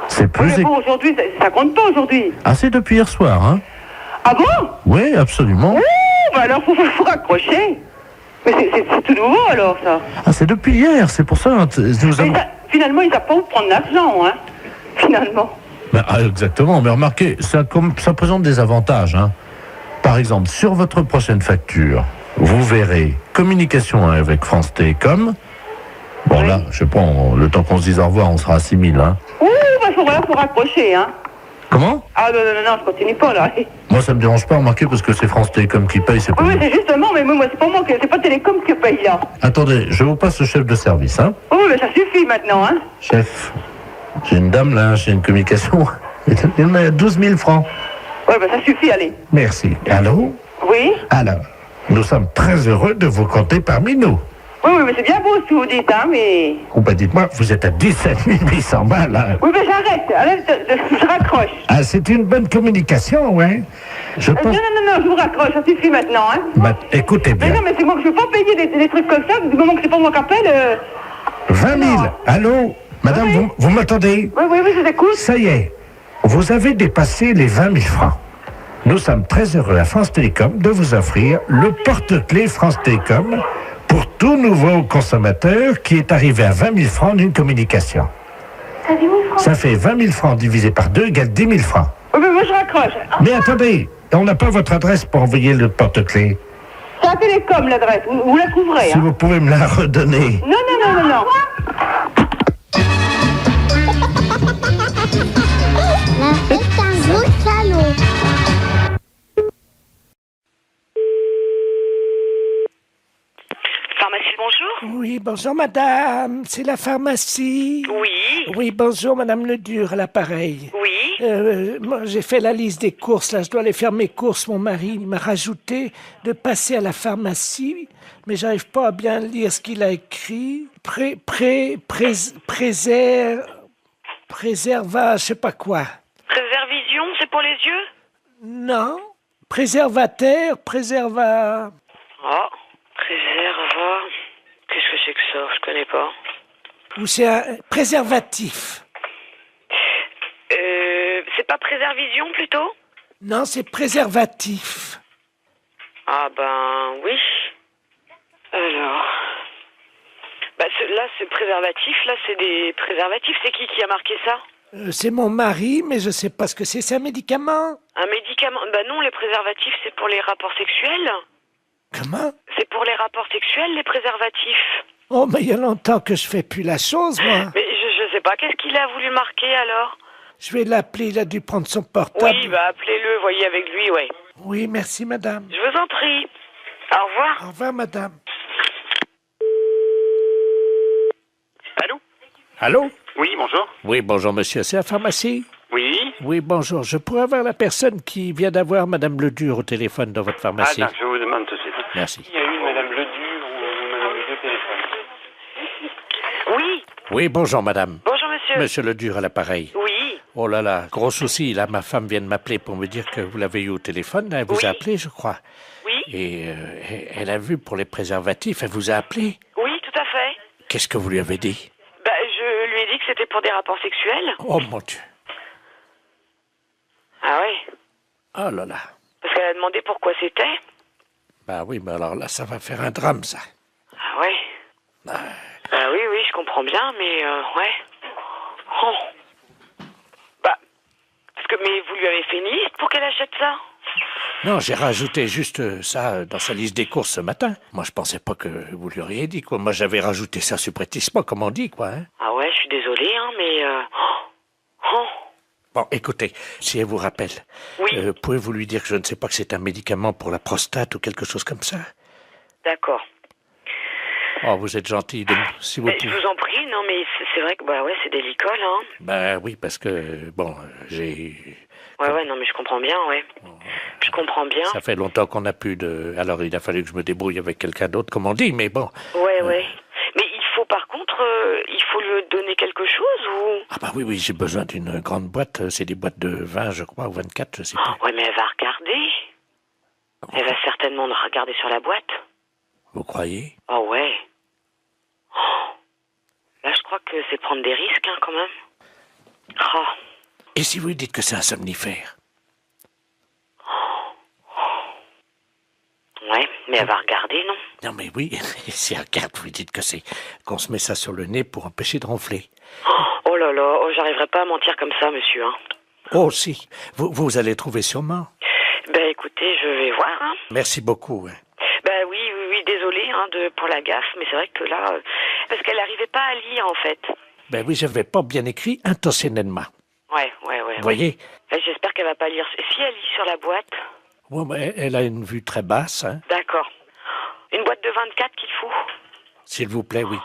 C'est plus... Mais bon, aujourd'hui, ça compte pas, aujourd'hui. Ah, c'est depuis hier soir, hein? Ah bon? Oui, absolument. Ouh, bah alors, faut raccrocher. Mais c'est tout nouveau, alors, ça. Ah, c'est depuis hier, c'est pour ça. Finalement, ils n'ont pas où prendre l'argent, hein. Finalement. Ben, exactement, mais remarquez, ça présente des avantages, hein. Par exemple, sur votre prochaine facture, vous verrez communication avec France Télécom. Bon, là, je sais pas, le temps qu'on se dise au revoir, on sera à 6000, hein. Ouh, bah, faut raccrocher, hein. Comment? Ah, non, je continue pas, là. Moi, ça me dérange pas, remarquez, parce que c'est France Télécom qui paye, c'est pas... Oui, c'est justement, mais moi, c'est pas moi, c'est pas Télécom qui paye, là. Attendez, je vous passe le chef de service, hein. Oui, mais ça suffit, maintenant, hein. Chef, j'ai une dame, là, j'ai une communication. Elle met à 12 000 francs. Oui, bah, ça suffit, allez. Merci. Allô? Oui? Alors, nous sommes très heureux de vous compter parmi nous. Oui, mais c'est bien beau ce que vous dites, hein, mais... Oh, ben dites-moi, vous êtes à 17 800 balles, hein. Oui, mais j'arrête, je raccroche. Ah, c'est une bonne communication, ouais. Je pense... Non, je vous raccroche, ça suffit maintenant, hein. Bah, écoutez bien. Mais non, mais c'est moi que je ne veux pas payer des trucs comme ça, du moment que c'est pas moi qui appelle... 20 000. Allô? Madame, oui. vous m'entendez? Oui, je vous écoute. Ça y est, vous avez dépassé les 20 000 francs. Nous sommes très heureux à France Télécom de vous offrir le porte-clés France Télécom pour tout nouveau consommateur qui est arrivé à 20 000 francs d'une communication. Ça fait 20 000 francs divisé par 2 égale 10 000 francs. Oui, mais moi je raccroche. Mais attendez, on n'a pas votre adresse pour envoyer le porte-clés. C'est un Télécom l'adresse, vous la trouverez. Si vous pouvez me la redonner. Non. La fête un gros salaud. Pharmacie, bonjour. Oui, bonjour madame, c'est la pharmacie. Oui. Oui, bonjour madame Ledur à l'appareil. Oui. Moi, j'ai fait la liste des courses, là, je dois aller faire mes courses. Mon mari m'a rajouté de passer à la pharmacie, mais j'arrive pas à bien lire ce qu'il a écrit. Préserva, je sais pas quoi. Préservision, c'est pour les yeux? Non. Préservateur, préserva... Oh, préserva... Qu'est-ce que c'est que ça? Je connais pas. Ou c'est un préservatif. C'est pas préservision, plutôt? Non, c'est préservatif. Ah ben, oui. Alors... Bah, là, c'est préservatif, là, c'est des préservatifs. C'est qui a marqué ça? C'est mon mari, mais je sais pas ce que c'est un médicament. Un médicament? Bah non, les préservatifs, c'est pour les rapports sexuels. Comment? C'est pour les rapports sexuels, les préservatifs. Oh, mais il y a longtemps que je fais plus la chose, moi. Mais je sais pas, qu'est-ce qu'il a voulu marquer, alors? Je vais l'appeler, il a dû prendre son portable. Oui, bah appelez-le, voyez avec lui, ouais. Oui, merci, madame. Je vous en prie. Au revoir. Au revoir, madame. Allô? Allô? Oui, bonjour. Oui, bonjour, monsieur. C'est la pharmacie? Oui. Oui, bonjour. Je pourrais avoir la personne qui vient d'avoir madame Ledur au téléphone dans votre pharmacie. Ah, je vous demande tout de suite. Merci. Il y a eu madame Ledur ou madame Ledur au téléphone. Oui, bonjour madame. Bonjour monsieur. Monsieur Ledur à l'appareil. Oui. Oh là là, gros souci, là ma femme vient de m'appeler pour me dire que vous l'avez eu au téléphone, elle vous a appelé je crois. Oui. Et elle a vu pour les préservatifs, elle vous a appelé. Oui, tout à fait. Qu'est-ce que vous lui avez dit? Bah, je lui ai dit que c'était pour des rapports sexuels. Oh mon Dieu. Ah ouais. Oh là là. Parce qu'elle a demandé pourquoi c'était. Bah oui, mais alors là ça va faire un drame ça. Ah ouais. Ah oui, je comprends bien, mais ouais. Oh. Bah, parce que, mais vous lui avez fait une liste pour qu'elle achète ça? Non, j'ai rajouté juste ça dans sa liste des courses ce matin. Moi, je pensais pas que vous lui auriez dit, quoi. Moi, j'avais rajouté ça subrepticement, comme on dit, quoi. Hein. Ah ouais, je suis désolée, hein, mais... Bon, écoutez, si elle vous rappelle, pouvez-vous lui dire que je ne sais pas que c'est un médicament pour la prostate ou quelque chose comme ça? D'accord. Oh, vous êtes gentil, si vous Je vous en prie, non, mais c'est vrai que, bah ouais, c'est délicat, là. Hein. Ben oui, parce que, bon, j'ai... Ouais, non, mais je comprends bien, ouais. Je comprends bien. Ça fait longtemps qu'on n'a plus de... Alors, il a fallu que je me débrouille avec quelqu'un d'autre, comme on dit, mais bon. Ouais. Mais il faut, par contre, il faut lui donner quelque chose, ou... Ah bah oui, j'ai besoin d'une grande boîte. C'est des boîtes de 20, je crois, ou 24, je sais plus. Ouais, mais elle va regarder. Elle va certainement regarder sur la boîte. Vous croyez? Oh ouais. Là, je crois que c'est prendre des risques, hein, quand même. Oh. Et si vous lui dites que c'est un somnifère? Ouais, mais elle va regarder, non? Non, mais oui, si elle regarde, vous lui dites que c'est qu'on se met ça sur le nez pour empêcher de ronfler. Oh là là, j'arriverai pas à mentir comme ça, monsieur, hein. Oh, si, vous allez trouver sûrement. Ben, écoutez, je vais voir, hein. Merci beaucoup. Hein. Ben oui, désolé, hein, pour la gaffe, mais c'est vrai que là... parce qu'elle n'arrivait pas à lire, en fait. Ben oui, je n'avais pas bien écrit intentionnellement. Ouais. Vous voyez? J'espère qu'elle va pas lire. Si elle lit sur la boîte... Ouais, mais elle a une vue très basse. Hein. D'accord. Une boîte de 24 qu'il faut? S'il vous plaît, oui.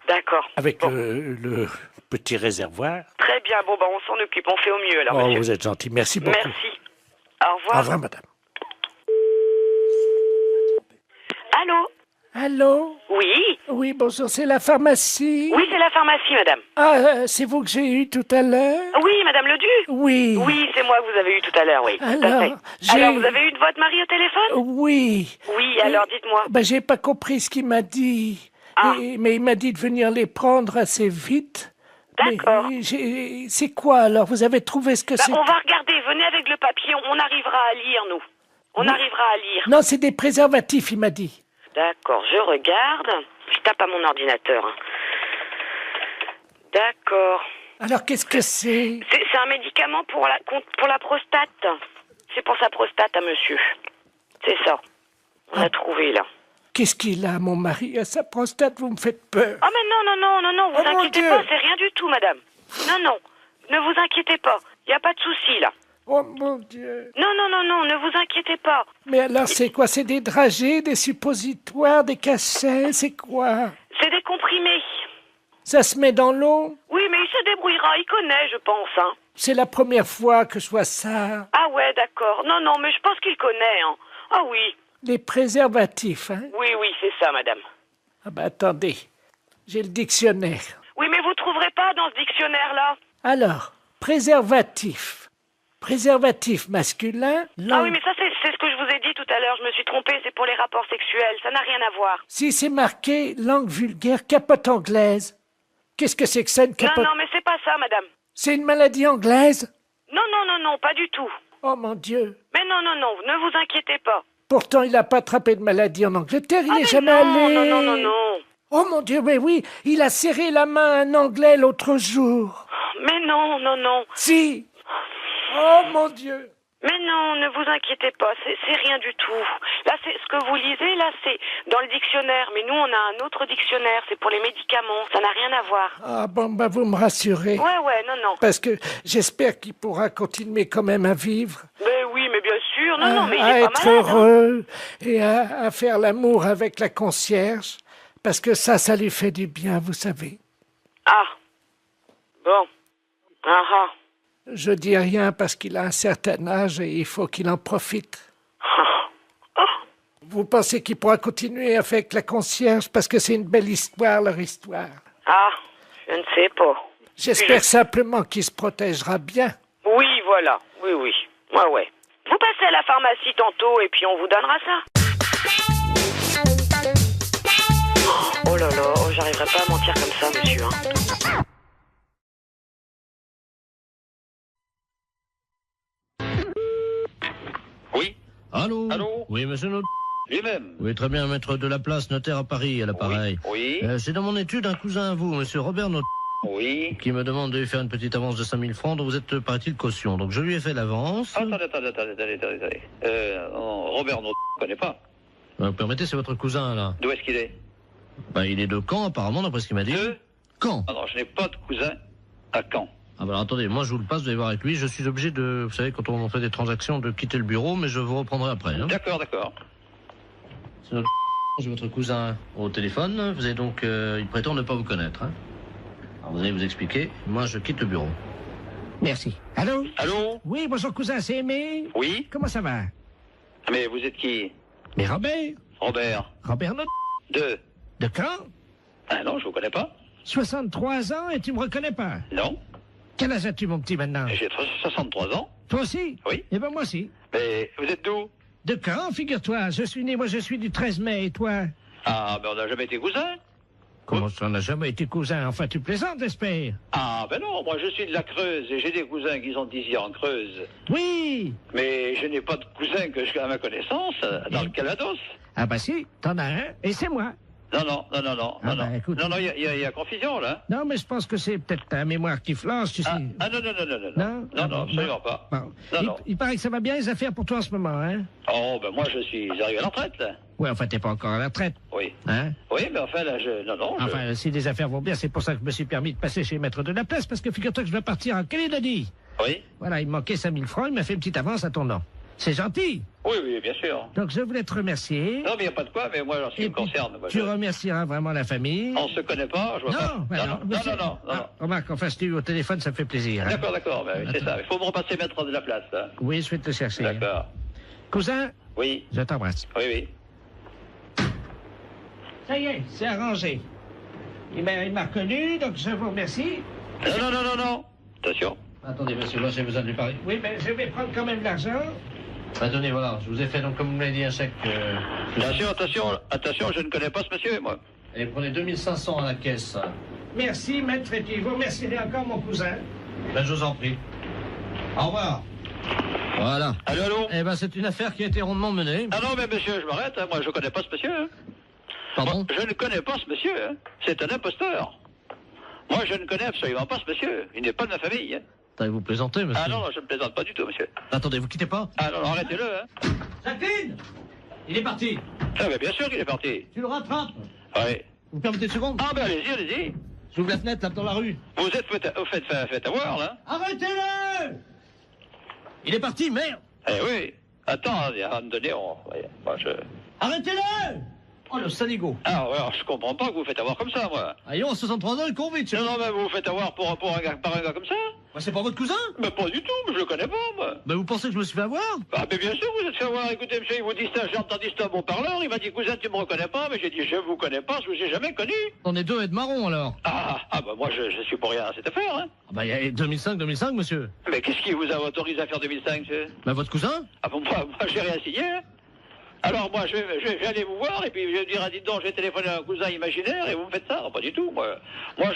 D'accord. Avec le petit réservoir. Très bien, bon, on s'en occupe, on fait au mieux, alors, monsieur. Vous êtes gentil, merci beaucoup. Merci. Au revoir. Au revoir, madame. Allô? Allô? Oui? Oui, bonjour, c'est la pharmacie? Oui, c'est la pharmacie, madame. Ah, c'est vous que j'ai eu tout à l'heure? Oui, madame Ledu? Oui. Oui, c'est moi que vous avez eu tout à l'heure, oui. Alors, alors, vous avez eu votre mari au téléphone? Oui. Oui, alors dites-moi. Ben, j'ai pas compris ce qu'il m'a dit. Ah. Mais il m'a dit de venir les prendre assez vite. D'accord. C'est quoi alors? Vous avez trouvé ce que c'est? On va regarder, venez avec le papier, on arrivera à lire, nous. On arrivera à lire. Non, c'est des préservatifs, il m'a dit. D'accord, je regarde. Je tape à mon ordinateur. Hein. D'accord. Alors, qu'est-ce que c'est? C'est un médicament pour la prostate. C'est pour sa prostate à monsieur. C'est ça. On a trouvé, là. Qu'est-ce qu'il a, mon mari, à sa prostate? Vous me faites peur. Ah, mais non, vous inquiétez pas, c'est rien du tout, madame. Non, ne vous inquiétez pas. Il n'y a pas de souci, là. Oh, mon Dieu. Non, ne vous inquiétez pas. Mais alors, c'est quoi? C'est des dragées, des suppositoires, des cachets? C'est quoi? C'est des comprimés. Ça se met dans l'eau? Oui, mais il se débrouillera, il connaît, je pense, hein. C'est la première fois que je vois ça. Ah ouais, d'accord. Non, mais je pense qu'il connaît, hein. Ah oui. Les préservatifs, hein? Oui, c'est ça, madame. Ah ben, attendez. J'ai le dictionnaire. Oui, mais vous trouverez pas dans ce dictionnaire-là. Alors, préservatif. Préservatif masculin. Ah oui, mais ça, c'est ce que je vous ai dit tout à l'heure. Je me suis trompée, c'est pour les rapports sexuels. Ça n'a rien à voir. Si c'est marqué langue vulgaire, capote anglaise. Qu'est-ce que c'est que ça, une capote? Non, mais c'est pas ça, madame. C'est une maladie anglaise? Non, pas du tout. Oh mon Dieu. Mais non, ne vous inquiétez pas. Pourtant, il n'a pas attrapé de maladie en Angleterre, il n'est jamais allé. Non. Oh mon Dieu, mais oui, il a serré la main à un Anglais l'autre jour. Mais non. Si. Oh mon Dieu. Mais non, ne vous inquiétez pas, c'est rien du tout. Là, c'est ce que vous lisez, là, c'est dans le dictionnaire. Mais nous, on a un autre dictionnaire, c'est pour les médicaments, ça n'a rien à voir. Ah bon, bah vous me rassurez. Ouais, non. Parce que j'espère qu'il pourra continuer quand même à vivre. Mais oui, mais bien sûr, non, mais il à est pas être malade. heureux et à faire l'amour avec la concierge. Parce que ça lui fait du bien, vous savez. Ah. Bon. Ah. Je dis rien parce qu'il a un certain âge et il faut qu'il en profite. Vous pensez qu'il pourra continuer avec la concierge parce que c'est une belle histoire, leur histoire? Ah, Je ne sais pas. J'espère simplement qu'il se protégera bien. Oui, voilà. Oui. Ouais. Vous passez à la pharmacie tantôt et puis on vous donnera ça. Oh là là, j'arriverai pas à mentir comme ça, monsieur. Hein. Oui. Allô. Oui, monsieur Not. Lui-même. Oui, très bien, maître de la place, notaire à Paris, à l'appareil. Oui. C'est dans mon étude un cousin à vous, monsieur Robert Not. Oui. Qui me demande de lui faire une petite avance de 5000 francs dont vous êtes, paraît-il, caution. Donc je lui ai fait l'avance. Attendez. Robert Not, je ne connais pas. Vous permettez, c'est votre cousin, là. D'où est-ce qu'il est? Il est de Caen, apparemment, d'après ce qu'il m'a dit. De Caen. Ah non, je n'ai pas de cousin à Caen. Ah bah alors, attendez, moi je vous le passe, vous allez voir avec lui. Je suis obligé de, vous savez, quand on fait des transactions, de quitter le bureau, mais je vous reprendrai après. Hein. D'accord. C'est notre j'ai votre cousin au téléphone. Vous avez donc, il prétend ne pas vous connaître. Hein. Alors vous allez vous expliquer. Moi, je quitte le bureau. Merci. Allô? Oui, bonjour cousin, c'est Aimé. Oui. Comment ça va? Mais vous êtes qui? Mais Robert. Robert Not. De quand? Ah non, je vous connais pas. 63 ans et tu me reconnais pas? Non. Quel âge as-tu, mon petit, maintenant? J'ai 63 ans. Toi aussi? Oui. Eh ben moi aussi. Mais vous êtes d'où? De quand, figure-toi? Je suis du 13 mai, et toi? Ah, ben on n'a jamais été cousins. Comment ça, on n'a jamais été cousin? Enfin, tu plaisantes, j'espère? Ah, ben non, moi je suis de la Creuse et j'ai des cousins qui sont ici en Creuse. Oui. Mais je n'ai pas de cousins que à ma connaissance dans le Calvados. Ah bah si, t'en as un, et c'est moi. Non. Écoute, non, il y a confusion, là. Non, mais je pense que c'est peut-être ta mémoire qui flanche, tu sais. Non, absolument pas. Bon. Non. Il paraît que ça va bien, les affaires pour toi en ce moment, hein? Oh, ben moi, je suis arrivé à la retraite, là. Oui, enfin, t'es pas encore à la retraite. Oui. Hein? Oui, mais enfin, là, Enfin, si les affaires vont bien, c'est pour ça que je me suis permis de passer chez Maître de la Place, parce que figure-toi que je vais partir en Calédonie. Oui. Voilà, il me manquait 5000 francs, il m'a fait une petite avance à ton nom. C'est gentil. Oui, bien sûr. Donc, je voulais te remercier. Non, mais il n'y a pas de quoi, mais moi, en ce qui me concerne... Moi, tu remercieras vraiment la famille. On se connaît pas, je vois pas. Non. Remarque, enfin, je t'ai eu au téléphone, ça me fait plaisir. Hein. D'accord, ben, c'est ça. Il faut me repasser Maître de la Place, là. Oui, je vais te chercher. D'accord. Cousin? Oui. Je t'embrasse. Oui. Ça y est, c'est arrangé. Il m'a reconnu, donc je vous remercie. Non. Attention. Attendez, monsieur, moi j'ai besoin de lui parler. Oui, mais je vais prendre quand même l'argent. Tenez, voilà, je vous ai fait, donc, comme vous m'avez dit, un chèque... Attention, je ne connais pas ce monsieur, moi. Et prenez 2500 à la caisse. Merci, maître, et puis vous remercierez encore mon cousin. Ben, je vous en prie. Au revoir. Voilà. Allô? Eh ben, c'est une affaire qui a été rondement menée. Ah non, mais monsieur, je m'arrête, hein. Moi, je ne connais pas ce monsieur. Hein. Pardon? Moi, je ne connais pas ce monsieur, hein. C'est un imposteur. Moi, je ne connais absolument pas ce monsieur. Il n'est pas de ma famille, hein. Vous plaisantez, monsieur? Ah non, je ne plaisante pas du tout, monsieur. Attendez, vous quittez pas? Ah non, arrêtez-le, hein. Jacqueline! Il est parti. Ah, mais bien sûr qu'il est parti. Tu le rattrapes? Oui. Vous permettez une seconde? Ah, ben allez-y. J'ouvre la fenêtre, là, dans la rue. Vous êtes fait avoir, là. Arrêtez-le! Il est parti, merde! Eh oui. Attends, à un moment donné, Arrêtez-le! Oh, le saligo. Ah, ouais, alors, je comprends pas que vous faites avoir comme ça, moi. Ayons, à 63 ans, il court vite. Non, mais vous vous faites avoir par un gars comme ça? C'est pas votre cousin? Mais pas du tout, mais je le connais pas, moi. Mais vous pensez que je me suis fait avoir? Ah, mais bien sûr, vous êtes fait avoir. Écoutez, monsieur, il vous dit ça, j'ai entendu ça à mon parleur. Il m'a dit, cousin, tu me reconnais pas? Mais j'ai dit, je vous connais pas, je vous ai jamais connu. On est deux et de marron, alors. Bah, moi, je suis pour rien à cette affaire, hein. Il y a 2005, monsieur. Mais qu'est-ce qui vous a autorisé à faire 2005, monsieur? Votre cousin? Ah bon, moi, j'ai rien signé, hein. Alors moi, je vais aller vous voir, et puis je vais dire, dites donc, j'ai téléphoné à un cousin imaginaire, et vous me faites ça? Non, pas du tout, moi. Moi,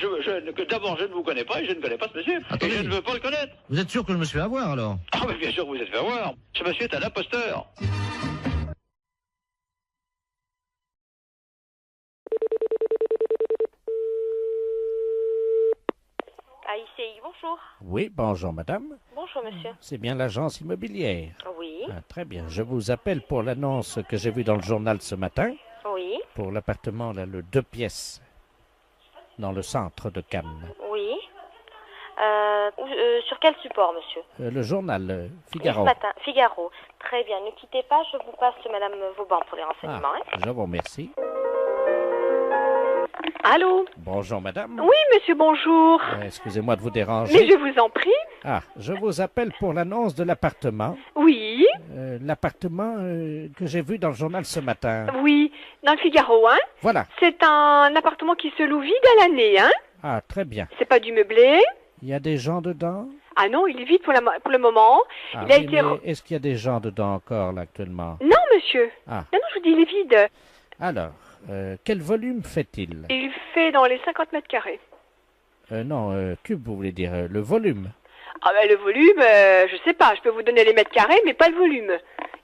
d'abord, je ne vous connais pas, et je ne connais pas ce monsieur. Attendez. Et je ne veux pas le connaître. Vous êtes sûr que je me suis fait avoir, alors? Ah, mais bien sûr que vous êtes fait avoir. Ce monsieur est un imposteur. AICI, bonjour. Oui, bonjour madame. Bonjour, monsieur. C'est bien l'agence immobilière. Oui. Très bien. Je vous appelle pour l'annonce que j'ai vue dans le journal ce matin. Oui. Pour l'appartement, là, le 2 pièces, dans le centre de Cannes. Oui. Sur quel support, monsieur? Le journal Figaro. Ce matin, Figaro. Très bien. Ne quittez pas, je vous passe madame Vauban pour les renseignements. Je vous remercie. Allô? Bonjour madame. Oui, monsieur, bonjour. Excusez-moi de vous déranger. Mais je vous en prie. Je vous appelle pour l'annonce de l'appartement. Oui. L'appartement que j'ai vu dans le journal ce matin. Oui, dans le Figaro, hein? Voilà. C'est un appartement qui se loue vide à l'année, hein? Ah, très bien. C'est pas du meublé. Il y a des gens dedans? Ah non, il est vide pour le moment. Ah, il a oui, été... mais est-ce qu'il y a des gens dedans encore, là, actuellement? Non, monsieur. Ah. Non, je vous dis, il est vide. Alors, quel volume fait-il? Il fait dans les 50 mètres carrés. Non, cube, vous voulez dire, le volume. Ah ben le volume, je sais pas, je peux vous donner les mètres carrés, mais pas le volume.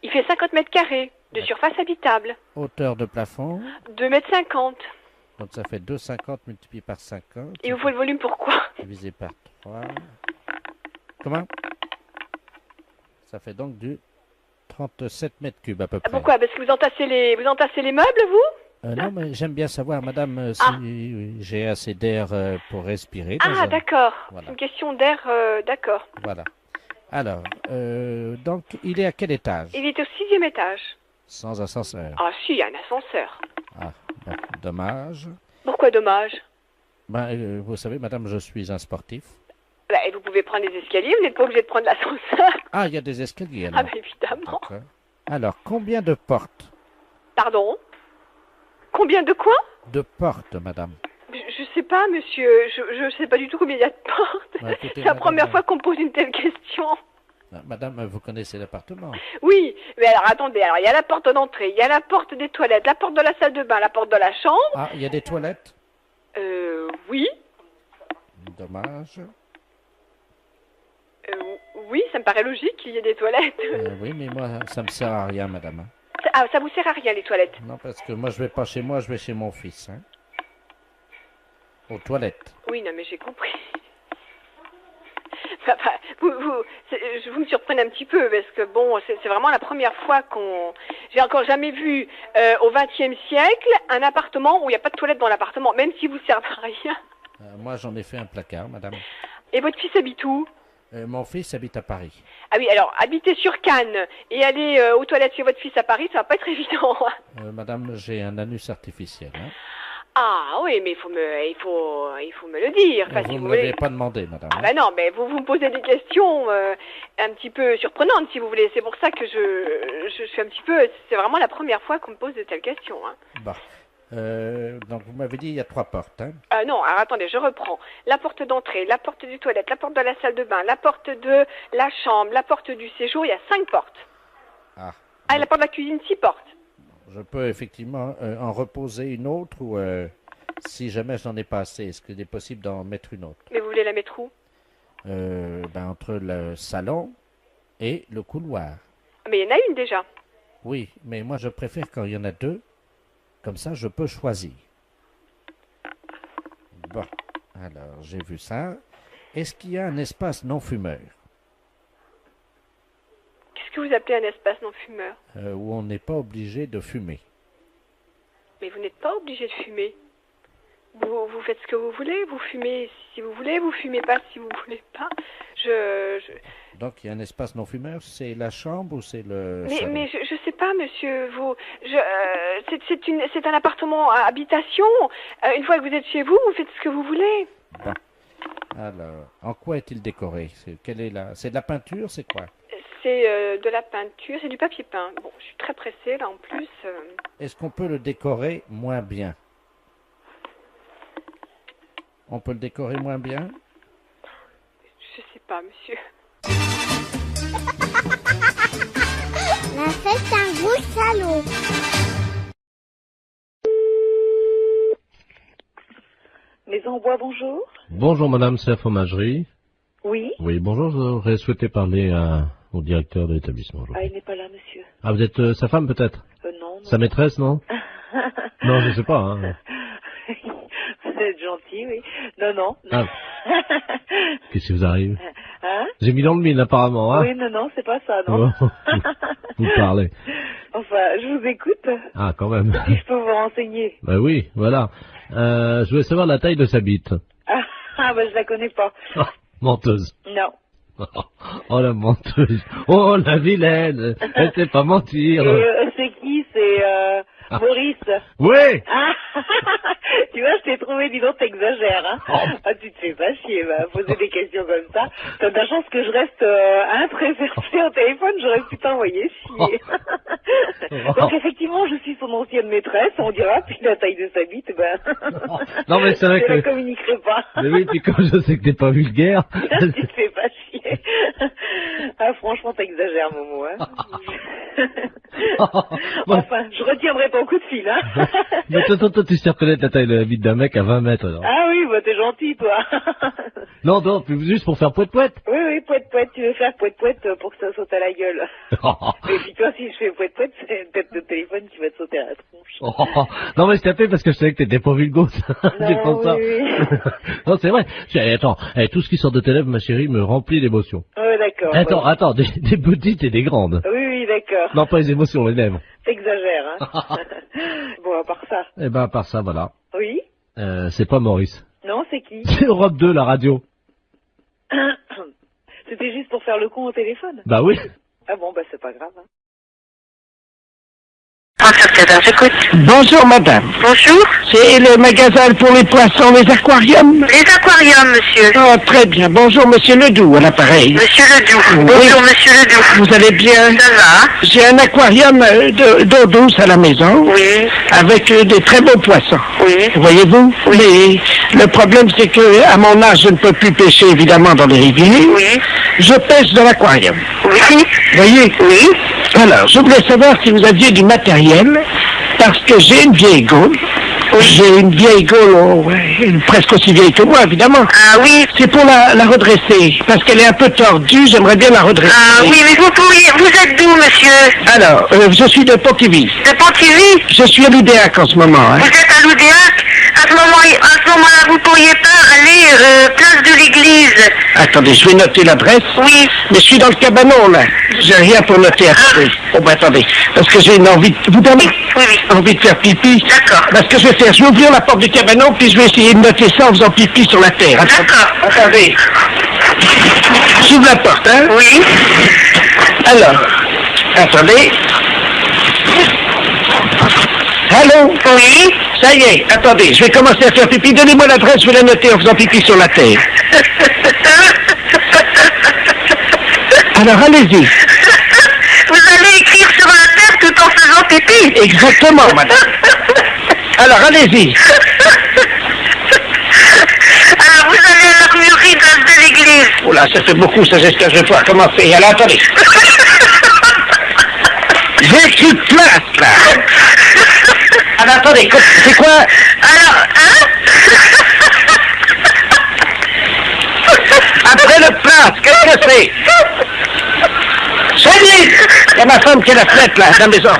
Il fait 50 mètres carrés de surface habitable. Hauteur de plafond? 2,50 mètres. Donc ça fait 2,50 multiplié par 50. Et vous faut le volume pourquoi? Divisé par 3. Comment? Ça fait donc du 37 mètres cubes à peu près. Pourquoi? Parce que vous entassez les meubles, vous? Non, mais j'aime bien savoir, madame, si j'ai assez d'air pour respirer. Ah, d'accord. Voilà. C'est une question d'air, d'accord. Voilà. Alors, donc, il est à quel étage? Il est au 6e étage. Sans ascenseur. Ah si, il y a un ascenseur. Ah, ben, dommage. Pourquoi dommage? Ben, vous savez, madame, je suis un sportif. Ben, vous pouvez prendre les escaliers, vous n'êtes pas obligé de prendre l'ascenseur. Ah, il y a des escaliers, alors. Ah, ben évidemment. D'accord. Alors, combien de portes? Pardon? Combien de quoi? De portes, madame. Je sais pas, monsieur. Je sais pas du tout combien il y a de portes. Bah, écoutez, c'est la madame, première fois qu'on me pose une telle question. Madame, vous connaissez l'appartement? Oui, mais alors attendez, alors il y a la porte d'entrée, il y a la porte des toilettes, la porte de la salle de bain, la porte de la chambre. Ah, il y a des toilettes? Oui. Dommage. Oui, ça me paraît logique qu'il y ait des toilettes. Oui, mais moi, ça me sert à rien, madame. Ah, ça vous sert à rien, les toilettes? Non, parce que moi, je vais pas chez moi, je vais chez mon fils. Hein. Aux toilettes. Oui, non, mais j'ai compris. Enfin, vous me surprenez un petit peu, parce que bon, c'est vraiment la première fois qu'on... J'ai encore jamais vu, au XXe siècle, un appartement où il n'y a pas de toilette dans l'appartement, même si vous servez à rien. Moi, j'en ai fait un placard, madame. Et votre fils habite où? Mon fils habite à Paris. Ah oui, alors, habiter sur Cannes et aller aux toilettes chez votre fils à Paris, ça va pas être évident. Madame, j'ai un anus artificiel. Hein. Ah oui, mais il faut me le dire. Enfin, vous si ne voulez. l'avez pas demandé, madame. Ah ben non, mais vous me posez des questions un petit peu surprenantes, si vous voulez. C'est pour ça que je suis un petit peu... C'est vraiment la première fois qu'on me pose de telles questions. Hein. Bon. Donc, vous m'avez dit il y a 3 portes. Hein. Non, alors attendez, je reprends. La porte d'entrée, la porte du toilette, la porte de la salle de bain, la porte de la chambre, la porte du séjour, il y a 5 portes. Ah. Ah, et la porte de la cuisine, 6 portes. Je peux effectivement en reposer une autre ou si jamais je n'en ai pas assez, est-ce qu'il est possible d'en mettre une autre? Mais vous voulez la mettre où? Entre le salon et le couloir. Mais il y en a une déjà. Oui, mais moi je préfère quand il y en a 2. Comme ça, je peux choisir. Bon, alors j'ai vu ça. Est-ce qu'il y a un espace non-fumeur? Qu'est-ce que vous appelez un espace non-fumeur? Où on n'est pas obligé de fumer. Mais vous n'êtes pas obligé de fumer. Vous faites ce que vous voulez, vous fumez si vous voulez, vous fumez pas si vous voulez pas. Donc il y a un espace non-fumeur, c'est la chambre ou c'est le salon? Mais je sais pas, monsieur. C'est un appartement à habitation. Une fois que vous êtes chez vous, vous faites ce que vous voulez. Bon. Alors, en quoi est-il décoré? C'est de la peinture, c'est quoi? C'est de la peinture, c'est du papier peint. Bon, je suis très pressée là en plus. Est-ce qu'on peut le décorer moins bien? On peut le décorer moins bien? Je sais pas, monsieur. La fête d'un gros salaud. Maison en bois, bonjour. Bonjour madame, c'est la fromagerie. Oui. Oui, bonjour, j'aurais souhaité parler au directeur de l'établissement. Ah, il n'est pas là, monsieur. Ah, vous êtes sa femme peut-être? Non. Sa maîtresse, non? Non, je sais pas. Hein. Vous êtes gentil, oui. Non. Ah. Qu'est-ce qui vous arrive? Hein? J'ai mis dans le mille apparemment, hein? Oui, non, c'est pas ça, non. Vous parlez. Enfin, je vous écoute. Ah, quand même. Si je peux vous renseigner. Ben oui, voilà. Je voulais savoir la taille de sa bite. Je la connais pas. Oh, menteuse. Non. Oh, la menteuse. Oh, la vilaine. Elle sait pas mentir. C'est qui? C'est Maurice. Oui. Tu Tu vois, je t'ai trouvé, dis donc, t'exagères, hein. Ah, tu te fais pas chier, va poser des questions comme ça. T'as de la chance que je reste très versée au téléphone, j'aurais pu t'envoyer chier. Donc, effectivement, je suis son ancienne maîtresse, on dira, puis la taille de sa bite, ben... Non, mais c'est vrai je que... ne communiquerai pas. Mais oui, puis comme je sais que t'es pas vulgaire... Tu te fais pas chier. Ah, franchement, t'exagères, Momo, hein. Enfin, je retiendrai ton coup de fil, hein. Mais toi, tu sais reconnaître la taille de la bite d'un mec à 20 mètres, alors. Ah oui, bah t'es gentil, toi. Non, juste pour faire poète-poète. Oui, poète-poète, tu veux faire poète-poète pour que ça saute à la gueule. Et puis toi, si je fais poète-poète, c'est peut-être le téléphone qui va te sauter à la tronche. Non, mais je t'appelais parce que je savais que t'étais pas vulgose. C'est pour ça. Oui. Non, c'est vrai. Attends, tout ce qui sort de tes lèvres, ma chérie, me remplit d'émotions. Ouais, d'accord. Attends, des petites et des grandes. Oui, d'accord. Non, pas les émotions, les lèvres. T'exagères, hein. Bon, à part ça. Eh ben, à part ça, voilà. Oui. C'est pas Maurice. Non, c'est qui? C'est Europe 2, la radio. C'était juste pour faire le con au téléphone? Bah oui. Ah bon, bah c'est pas grave, hein. Bonjour madame. Bonjour. C'est le magasin pour les poissons, les aquariums? Les aquariums, monsieur. Oh, très bien. Bonjour monsieur Ledoux à l'appareil. Monsieur Ledoux. Oui. Bonjour, monsieur Ledoux. Vous allez bien? Ça va. J'ai un aquarium d'eau douce à la maison. Oui. Avec des très beaux poissons. Oui. Voyez-vous? Oui. Mais le problème, c'est que à mon âge, je ne peux plus pêcher évidemment dans les rivières. Oui. Je pêche dans l'aquarium. Oui. Voyez? Oui. Alors, je voulais savoir si vous aviez du matériel, parce que j'ai une vieille gaule. Oui. J'ai une vieille gaule, presque aussi vieille que moi, évidemment. Ah oui. C'est pour la redresser, parce qu'elle est un peu tordue, j'aimerais bien la redresser. Ah oui, mais vous êtes d'où, monsieur? Alors, je suis de Pontivy. De Pontivy? Je suis à l'Oudéac en ce moment. Hein. Vous êtes à l'Oudéac? À ce moment-là, vous pourriez pas aller place de l'église. Attendez, je vais noter l'adresse. Oui. Mais je suis dans le cabanon, là. J'ai rien pour noter. Attendez. Oh, ben attendez. Parce que j'ai une envie... Vous donnez envie de faire pipi. D'accord. Parce que je vais faire... Je vais ouvrir la porte du cabanon, puis je vais essayer de noter ça en faisant pipi sur la terre. D'accord. Attendez. J'ouvre la porte, hein? Oui. Alors. Attendez. Allô? Oui. Ça y est, attendez, je vais commencer à faire pipi. Donnez-moi l'adresse, je vais la noter en faisant pipi sur la terre. Alors, allez-y. Vous allez écrire sur la terre tout en faisant pipi? Exactement, madame. Alors, allez-y. Alors, vous allez à l'armurerie de l'église. Oh là, ça fait beaucoup, ça, j'espère que je vais pouvoir commencer. Alors, attendez. J'ai écrit place, là. Alors, attendez, c'est quoi? Alors, hein? Après le place, qu'est-ce que c'est? Salut! Il y a ma femme qui est la fenêtre, là, dans la maison.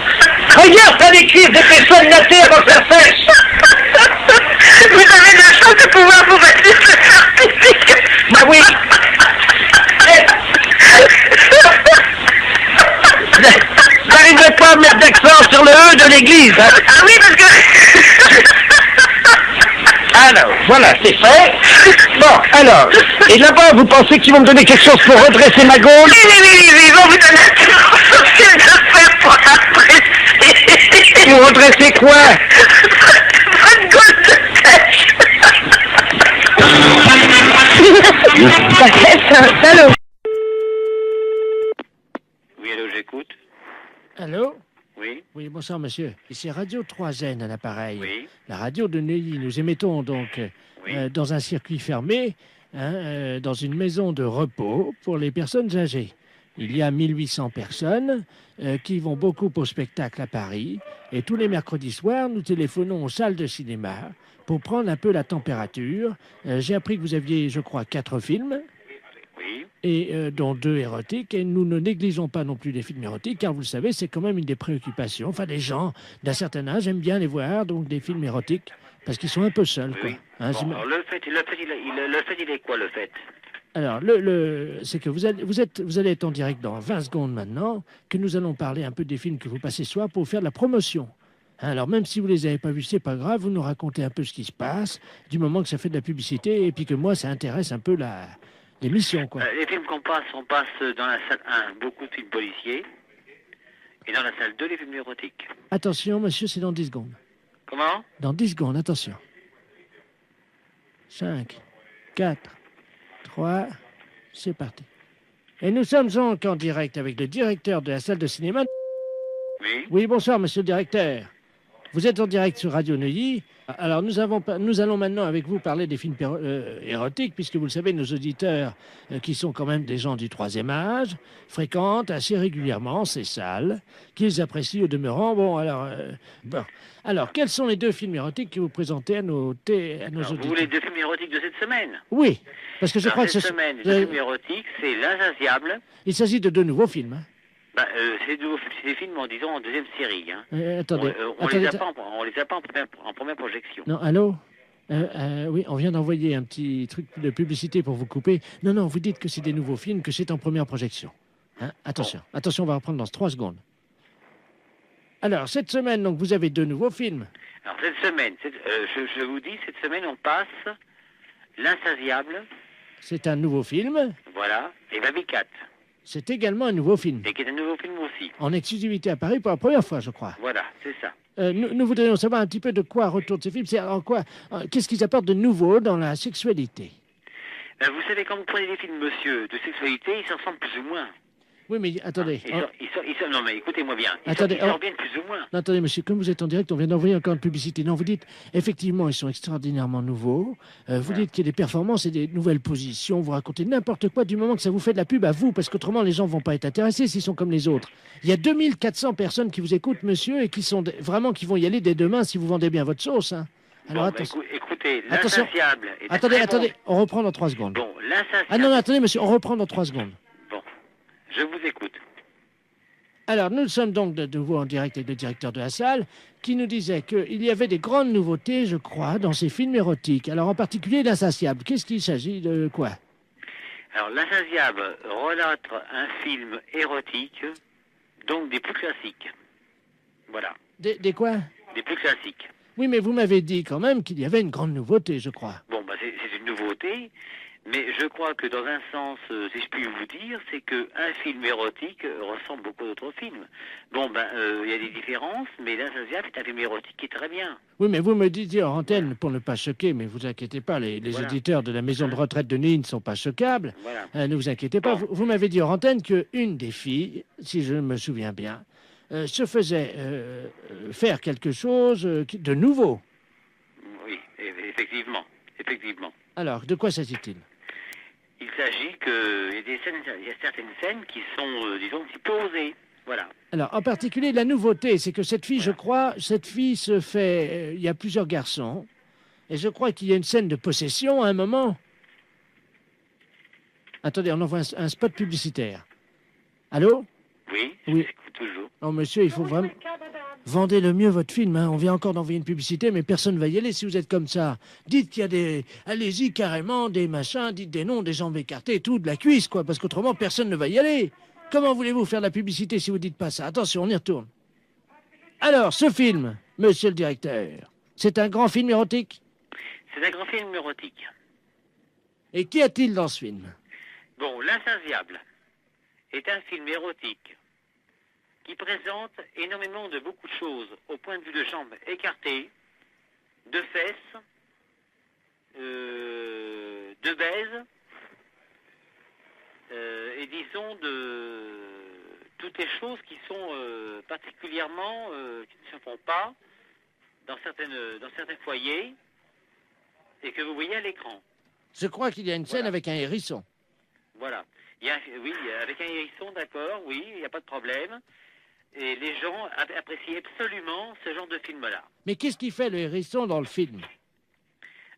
Regarde, t'as l'écrire, dépêche-toi de noter avant que ça sèche. Vous avez de la chance de pouvoir vous mettre sur le pipi. Bah oui. J'arriverai pas à mettre d'accent sur le E de l'église, hein. Ah oui, parce que... Alors, voilà, c'est fait. Bon, alors, et là-bas, vous pensez qu'ils vont me donner quelque chose pour redresser ma gaule? Oui, ils vont vous donner quelque chose à faire pour redresser. Pour redresser quoi? Votre gaule de pêche. Allô? Oui, allô, j'écoute. Allô? Oui. Oui, bonsoir monsieur. Ici Radio 3N à l'appareil. Oui. La radio de Neuilly. Nous émettons donc dans un circuit fermé, dans une maison de repos pour les personnes âgées. Il y a 1800 personnes qui vont beaucoup au spectacle à Paris. Et tous les mercredis soirs, nous téléphonons aux salles de cinéma pour prendre un peu la température. J'ai appris que vous aviez, je crois, 4 films. Oui. Et dont 2 érotiques, et nous ne négligeons pas non plus les films érotiques, car vous le savez, c'est quand même une des préoccupations. Enfin, les gens d'un certain âge aiment bien les voir, donc des films érotiques, parce qu'ils sont un peu seuls, quoi. Oui. Hein, Bon, alors, le fait, il est quoi, le fait? Alors, c'est que vous allez être en direct dans 20 secondes maintenant, que nous allons parler un peu des films que vous passez ce soir pour faire de la promotion. Hein, alors, même si vous les avez pas vus, c'est pas grave, vous nous racontez un peu ce qui se passe, du moment que ça fait de la publicité, et puis que moi, ça intéresse un peu l'émission, quoi. Les films on passe dans la salle 1, beaucoup de films policiers, et dans la salle 2, les films érotiques. Attention, monsieur, c'est dans 10 secondes. Comment? Dans 10 secondes, attention. 5, 4, 3, c'est parti. Et nous sommes donc en direct avec le directeur de la salle de cinéma. Oui. Oui, bonsoir, monsieur le directeur. Vous êtes en direct sur Radio Neuilly. Alors, nous allons maintenant avec vous parler des films érotiques, puisque vous le savez, nos auditeurs, qui sont quand même des gens du 3e âge, fréquentent assez régulièrement ces salles, qu'ils apprécient au demeurant. Bon, alors, quels sont les 2 films érotiques que vous présentez à nos auditeurs? Vous voulez 2 films érotiques de cette semaine? Oui, parce que je crois que cette semaine, les 2 films érotiques, c'est L'Insatiable. Il s'agit de 2 nouveaux films. Hein. C'est des films, disons, en 2e série. Hein. Attendez. On les a pas en première projection. Non, allô? Oui, on vient d'envoyer un petit truc de publicité pour vous couper. Non, vous dites que c'est des nouveaux films, que c'est en première projection. Hein? Attention, on va reprendre dans 3 secondes. Alors, cette semaine, donc, vous avez 2 nouveaux films. Alors, cette semaine, je vous dis, cette semaine, on passe L'Insatiable. C'est un nouveau film. Voilà, et Baby Cat. C'est également un nouveau film. Et qui est un nouveau film aussi. En exclusivité à Paris pour la première fois, je crois. Voilà, c'est ça. Nous voudrions savoir un petit peu de quoi retournent ces films. C'est en quoi, qu'est-ce qu'ils apportent de nouveau dans la sexualité? Vous savez, quand vous prenez des films, monsieur, de sexualité, ils s'en ressemblent plus ou moins. Oui, mais attendez. Non, mais écoutez-moi bien. Ils Attendez, s'en reviennent plus ou moins. Non, attendez, monsieur, comme vous êtes en direct, on vient d'envoyer encore une publicité. Non, vous dites, effectivement, ils sont extraordinairement nouveaux. Vous dites qu'il y a des performances et des nouvelles positions. Vous racontez n'importe quoi du moment que ça vous fait de la pub à vous, parce qu'autrement, les gens vont pas être intéressés s'ils sont comme les autres. Il y a 2400 personnes qui vous écoutent, monsieur, et qui sont vraiment qui vont y aller dès demain si vous vendez bien votre sauce. Hein. Alors, attention. Écoutez, L'Insatiable est Attendez, on reprend dans 3 secondes. Bon, L'Insatiable... Ah non, attendez, monsieur, on reprend dans 3 secondes. Bon, je vous écoute. Alors, nous sommes donc de nouveau en direct avec le directeur de la salle, qui nous disait qu'il y avait des grandes nouveautés, je crois, dans ces films érotiques. Alors, en particulier, L'Insatiable. Qu'est-ce qu'il s'agit de quoi? Alors, L'Insatiable relate un film érotique, donc des plus classiques. Voilà. Des quoi? Des plus classiques. Oui, mais vous m'avez dit quand même qu'il y avait une grande nouveauté, je crois. Bon, c'est une nouveauté, mais je crois que dans un sens, si je puis vous dire, c'est qu'un film érotique ressemble beaucoup à d'autres films. Bon, il y a des différences, mais L'Insatiable est un film érotique qui est très bien. Oui, mais vous me disiez en antenne, pour ne pas choquer, mais vous inquiétez pas, les auditeurs de la maison de retraite de Neuilly ne sont pas choquables. Voilà. Ne vous inquiétez pas. Vous m'avez dit en antenne qu'une des filles, si je me souviens bien, se faisait faire quelque chose de nouveau. Oui, effectivement. Alors, de quoi s'agit-il? Il s'agit qu'il y a certaines scènes qui sont, disons, posées. Voilà. Alors, en particulier, la nouveauté, c'est que cette fille, je crois, se fait... il y a plusieurs garçons, et je crois qu'il y a une scène de possession à un moment. Attendez, on envoie un spot publicitaire. Allô? Oui, je vous écoute toujours. Non, monsieur, il faut vraiment... Vendez le mieux votre film. Hein. On vient encore d'envoyer une publicité, mais personne ne va y aller si vous êtes comme ça. Dites qu'il y a des... Allez-y carrément, des machins, dites des noms, des jambes écartées et tout, de la cuisse, quoi, parce qu'autrement, personne ne va y aller. Comment voulez-vous faire de la publicité si vous dites pas ça? Attention, on y retourne. Alors, ce film, monsieur le directeur, c'est un grand film érotique? C'est un grand film érotique. Et qu'y a-t-il dans ce film? Bon, L'Insatiable est un film érotique qui présente énormément de beaucoup de choses au point de vue de jambes écartées, de fesses, de baises, et disons de toutes les choses qui sont particulièrement, qui ne se font pas dans certains foyers et que vous voyez à l'écran. Je crois qu'il y a une scène avec un hérisson. Voilà. Oui, avec un hérisson, d'accord, oui, il n'y a pas de problème. Et les gens apprécient absolument ce genre de film-là. Mais qu'est-ce qui fait le hérisson dans le film?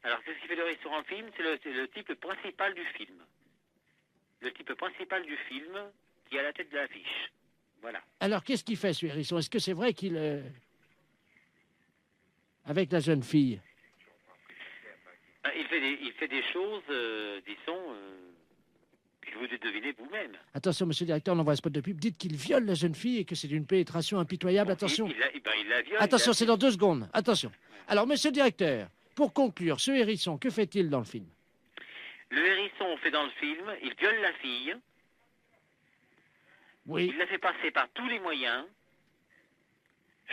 Alors, qu'est-ce qui fait le hérisson dans le film? C'est le type principal du film. Le type principal du film qui est à la tête de l'affiche. Voilà. Alors, qu'est-ce qu'il fait, ce hérisson? Est-ce que c'est vrai qu'il... Avec la jeune fille? Il fait des choses, disons... que vous devez deviner vous-même. Attention, monsieur le directeur, on envoie un spot de pub. Dites qu'il viole la jeune fille et que c'est d'une pénétration impitoyable. Attention. Il la viole. Attention, c'est dans 2 secondes. Attention. Alors, monsieur le directeur, pour conclure, ce hérisson, que fait-il dans le film? Le hérisson fait dans le film, il viole la fille. Oui. Il la fait passer par tous les moyens.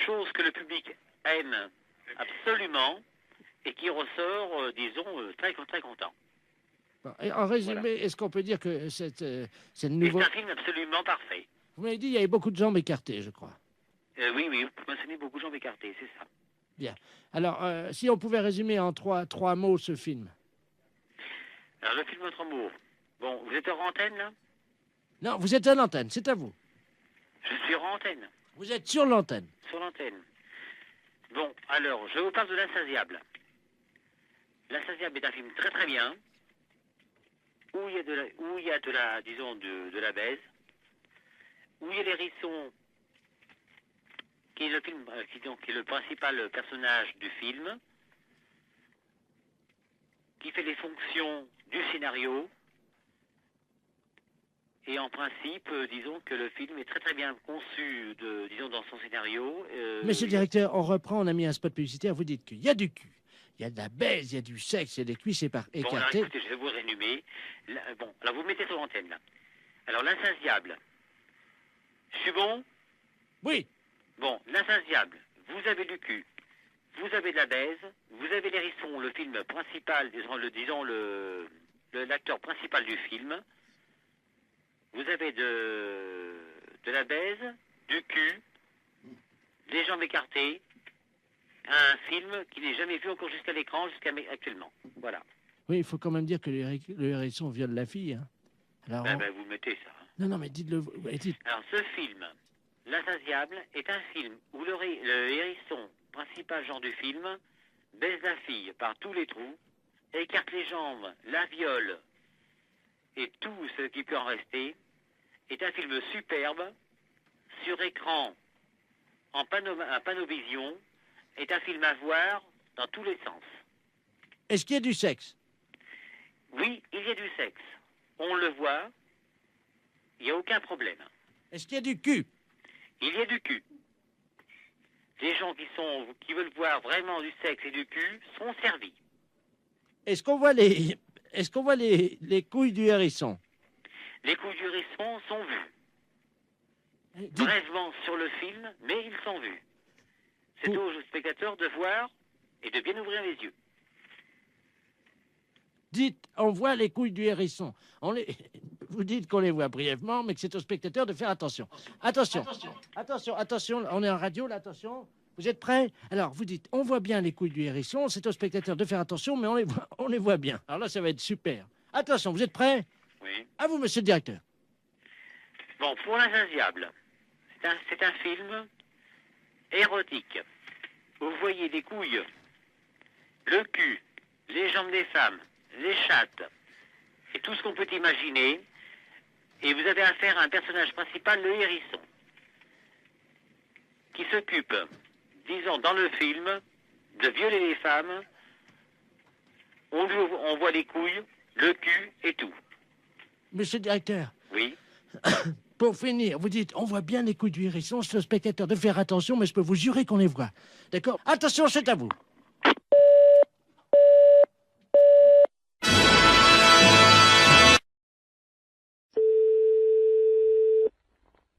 Chose que le public aime absolument. et qui ressort, disons, très content. Bon, et en résumé, est-ce qu'on peut dire que c'est nouveau... C'est un film absolument parfait. Vous m'avez dit qu'il y avait beaucoup de jambes écartées, je crois. Oui, vous mentionnez beaucoup de jambes écartées, c'est ça. Bien. Alors, si on pouvait résumer en trois mots ce film. Alors, le film Votre Amour. Bon, vous êtes hors antenne, là? Non, vous êtes à l'antenne, c'est à vous. Je suis hors antenne. Vous êtes sur l'antenne. Sur l'antenne. Bon, alors, je vous parle de L'Insatiable. L'Insatiable est un film très très bien, où il y a de la baise, où il y a l'hérisson, qui est le film, qui est le principal personnage du film, qui fait les fonctions du scénario, et en principe, disons que le film est très très bien conçu, dans son scénario. Monsieur le directeur, on reprend, on a mis un spot publicitaire, vous dites qu'il y a du cul, il y a de la baise, il y a du sexe, il y a des cuisses écartées. Bon, alors écoutez, je vais vous résumer. Alors vous mettez sur l'antenne, là. Alors, L'Insatiable. Je suis bon? Oui. Bon, L'Insatiable, vous avez du cul, vous avez de la baise, vous avez l'hérisson, le film principal, l'acteur principal du film. Vous avez de la baise, du cul, des jambes écartées, un film qui n'est jamais vu encore jusqu'à l'écran, actuellement. Voilà. Oui, il faut quand même dire que le hérisson viole la fille. Hein. Alors, vous mettez ça. Non, mais dites-le. Dites. Alors, ce film, L'Insatiable, est un film où le hérisson, principal genre du film, baise la fille par tous les trous, écarte les jambes, la viole, et tout ce qui peut en rester, est un film superbe, sur écran, en panovision, est un film à voir dans tous les sens. Est-ce qu'il y a du sexe? Oui, il y a du sexe. On le voit, il n'y a aucun problème. Est-ce qu'il y a du cul? Il y a du cul. Les gens qui veulent voir vraiment du sexe et du cul sont servis. Est-ce qu'on voit les couilles du hérisson? Les couilles du hérisson sont vues. Brèvement sur le film, mais ils sont vus. C'est aux spectateurs de voir et de bien ouvrir les yeux. Dites, on voit les couilles du hérisson. Vous dites qu'on les voit brièvement, mais que c'est aux spectateurs de faire attention. Attention, on est en radio, là, attention. Vous êtes prêts? Alors, vous dites, on voit bien les couilles du hérisson, c'est aux spectateurs de faire attention, mais on les voit bien. Alors là, ça va être super. Attention, vous êtes prêts? Oui. À vous, monsieur le directeur. Bon, pour L'Insatiable, c'est un film érotique. Vous voyez des couilles, le cul, les jambes des femmes, les chattes, et tout ce qu'on peut imaginer. Et vous avez affaire à un personnage principal, le hérisson, qui s'occupe, disons, dans le film, de violer les femmes. On voit les couilles, le cul et tout. Monsieur le directeur. Oui. Pour finir, vous dites, on voit bien les couilles du hérisson, c'est au spectateur de faire attention, mais je peux vous jurer qu'on les voit. D'accord? Attention, c'est à vous.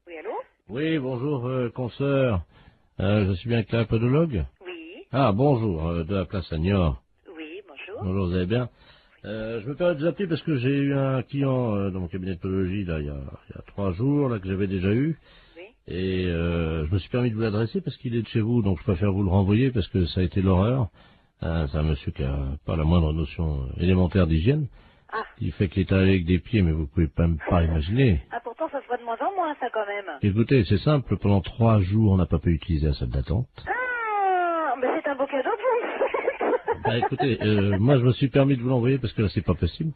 Oui, allô? Oui, bonjour, consoeur. Je suis bien avec la podologue? Oui. Ah, bonjour, de la place Agnor. Oui, bonjour. Bonjour, vous allez bien? Je me permets de vous appeler parce que j'ai eu un client dans mon cabinet de podologie, là, il y a 3 jours, là, que j'avais déjà eu. Oui. Et je me suis permis de vous l'adresser parce qu'il est de chez vous, donc je préfère vous le renvoyer parce que ça a été l'horreur. C'est un monsieur qui a pas la moindre notion élémentaire d'hygiène. Ah. Il fait qu'il est allé avec des pieds, mais vous pouvez même pas imaginer. Ah, pourtant, ça se voit de moins en moins, ça, quand même. Écoutez, c'est simple, pendant 3 jours, on n'a pas pu utiliser la salle d'attente. Ah, mais c'est un beau cadeau pour vous. Bah écoutez, moi je me suis permis de vous l'envoyer parce que là c'est pas possible.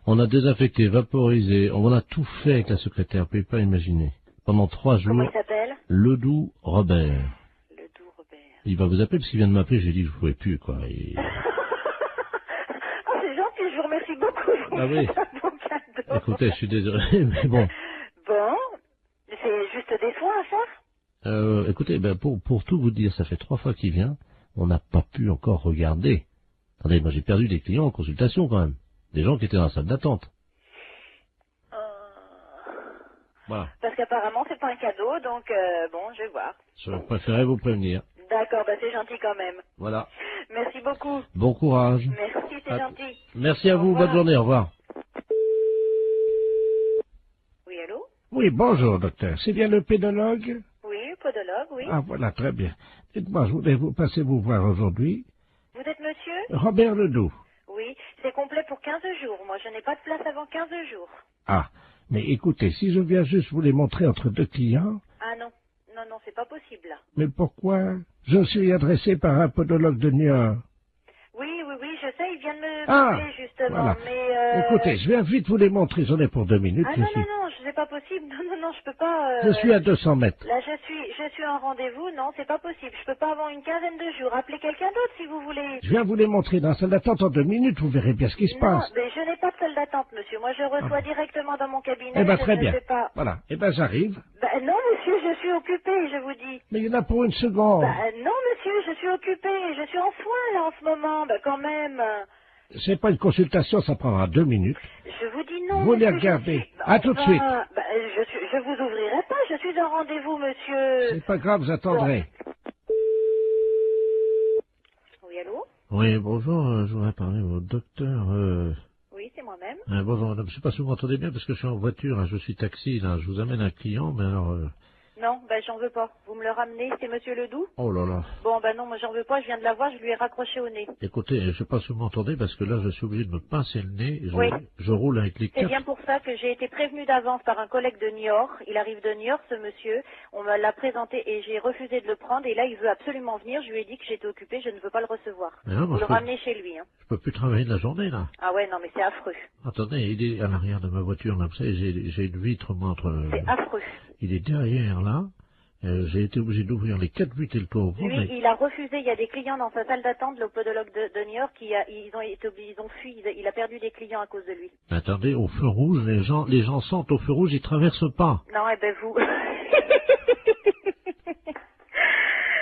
On a désinfecté, vaporisé, on a tout fait avec la secrétaire, vous pouvez pas imaginer. Pendant 3 jours. Comment il s'appelle? Ledoux Robert. Ledoux Robert. Il va vous appeler parce qu'il vient de m'appeler, j'ai dit que je pouvais plus, quoi. Et... Oh, c'est gentil, je vous remercie beaucoup. Ah oui. C'est un beau cadeau. Écoutez, je suis désolé, mais bon. Bon, c'est juste des soins à faire? Écoutez, ben pour tout vous dire, ça fait 3 fois qu'il vient, on n'a pas pu encore regarder. Attendez, moi j'ai perdu des clients en consultation quand même. Des gens qui étaient dans la salle d'attente. Voilà. Parce qu'apparemment c'est pas un cadeau, donc bon, je vais voir. Je préférais vous prévenir. D'accord, bah c'est gentil quand même. Voilà. Merci beaucoup. Bon courage. Merci, c'est gentil. Merci à vous, bonne journée, au revoir. Oui, allô? Oui, bonjour, docteur. C'est bien le pédologue? Oui, podologue, oui. Ah, voilà, très bien. Dites-moi, je voulais vous passer vous voir aujourd'hui. Vous êtes monsieur? Robert Ledoux. Oui, c'est complet pour 15 jours. Moi, je n'ai pas de place avant 15 jours. Ah, mais écoutez, si je viens juste vous les montrer entre deux clients... Ah non, non, non, c'est pas possible, là. Mais pourquoi? Je suis adressé par un podologue de Niort. Oui, oui, oui, je sais, il vient de me Ah, rappeler, justement, voilà. mais... Écoutez, je viens vite vous les montrer, j'en ai pour 2 minutes. Ah non, non, non, c'est pas possible. Non, non, non, je peux pas... Je suis à 200 mètres. Là, je suis en rendez-vous. Non, c'est pas possible. Je peux pas avoir une quinzaine de jours. Appelez quelqu'un d'autre, si vous voulez. Je viens vous les montrer dans la salle d'attente en 2 minutes, vous verrez bien ce qui se Non, passe. mais je n'ai pas de salle d'attente, monsieur. Moi, je reçois directement dans mon cabinet. Eh ben, je très ne bien. sais pas. Voilà. Eh ben, j'arrive. Ben, non, monsieur, je suis occupée, je vous dis. Mais il y en a pour 1 seconde. Ben, non, monsieur, je suis occupée. Je suis en soins, là, en ce moment. Ben, quand même. C'est pas une consultation, ça prendra 2 minutes. Je vous dis non, Vous les monsieur, regardez. À tout de suite. Ben, je vous ouvrirai pas. Je suis en rendez-vous, monsieur. C'est pas grave, j'attendrai. Oui, allô? Oui, bonjour, je voudrais parler au docteur... Oui, c'est moi-même. bonjour madame, je sais pas si vous m'entendez bien parce que je suis en voiture, hein, je suis taxi, là, je vous amène un client, mais alors... Non, ben j'en veux pas. Vous me le ramenez, c'est monsieur Ledoux? Oh là là. Bon, ben non, moi j'en veux pas, je viens de la voir, je lui ai raccroché au nez. Écoutez, je sais pas si vous m'entendez parce que là, je suis obligé de me pincer le nez, Oui. je roule avec les C'est 4... bien pour ça que j'ai été prévenue d'avance par un collègue de Niort. Il arrive de Niort, ce monsieur. On me l'a présenté et j'ai refusé de le prendre. Et là, il veut absolument venir. Je lui ai dit que j'étais occupée, je ne veux pas le recevoir. Mais non, moi, Vous le je peux- ramenez chez lui, hein. Je peux plus travailler de la journée, là. Ah ouais, non, mais c'est affreux. Attendez, il est à l'arrière de ma voiture, là, vous savez, j'ai une vitre, moi, entre... C'est affreux. Il est derrière, là. J'ai été obligé d'ouvrir les 4 vitres et le toit au fond, Lui, mais... il a refusé. Il y a des clients dans sa salle d'attente, le podologue de Niort, ils ont fui. Il a perdu des clients à cause de lui. Attendez, au feu rouge, les gens sentent au feu rouge, ils traversent pas. Non, eh ben vous...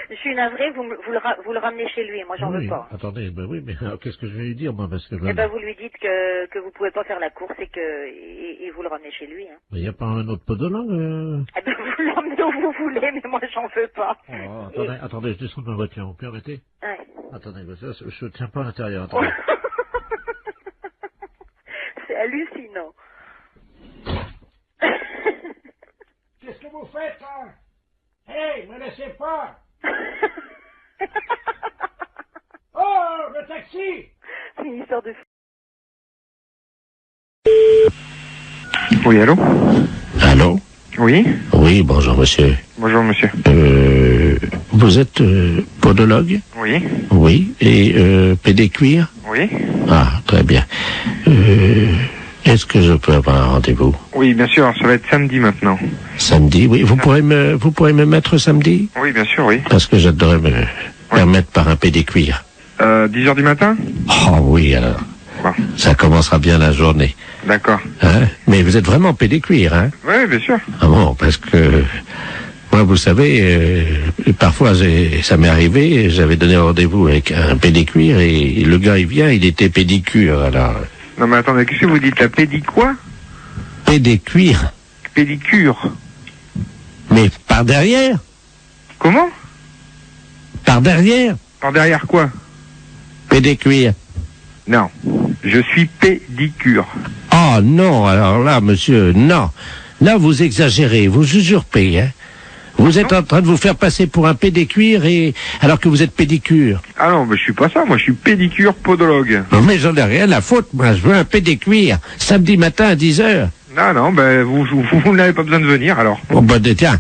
Je suis navrée, vous le ramenez chez lui, moi j'en Oui, veux pas. attendez, ben oui, mais alors, qu'est-ce que je vais lui dire, moi, parce que... Eh ben vous lui dites que vous pouvez pas faire la course et vous le ramenez chez lui. Hein. Mais il n'y a pas un autre podologue Eh ben vous l'emmenez où vous voulez, mais moi j'en veux pas. Oh, attendez, je descends de ma voiture, vous permettez? Ouais. Attendez, mais ça, je tiens pas à l'intérieur, attendez. C'est hallucinant. Qu'est-ce que vous faites, là? Hey, me laissez pas! Oh, le taxi! C'est une histoire de... Oui, allô? Allô? Oui? Oui, bonjour monsieur. Bonjour, monsieur. Vous êtes podologue? Oui? Oui. Et pédicure? Oui? Ah, très bien. Est-ce que je peux avoir un rendez-vous? Oui, bien sûr, ça va être samedi maintenant. Samedi, oui. Vous pourrez me mettre samedi? Oui, bien sûr, oui. Parce que j'adorerais me permettre par un pédicure. 10h du matin? Oh oui, alors. Bon. Ça commencera bien la journée. D'accord. Hein? Mais vous êtes vraiment pédicure, hein? Oui, bien sûr. Ah bon, parce que... Moi, vous savez, parfois, ça m'est arrivé, j'avais donné rendez-vous avec un pédicure et le gars, il vient, il était pédicure, alors... Non, mais attendez, qu'est-ce que vous dites, la quoi? Pédicure. Pédicure. Mais par derrière? Comment? Par derrière? Par derrière quoi? Pédicure. Non, je suis pédicure. Oh non, alors là, monsieur, non. Là, vous exagérez, vous usurpez, hein. Vous êtes en train de vous faire passer pour un pédicure alors que vous êtes pédicure. Ah non, mais je suis pas ça, moi je suis pédicure podologue. Non, mais j'en ai rien à foutre, moi, je veux un pédicure. Samedi matin à 10h. Non, ben vous n'avez pas besoin de venir alors. Oh bah tiens,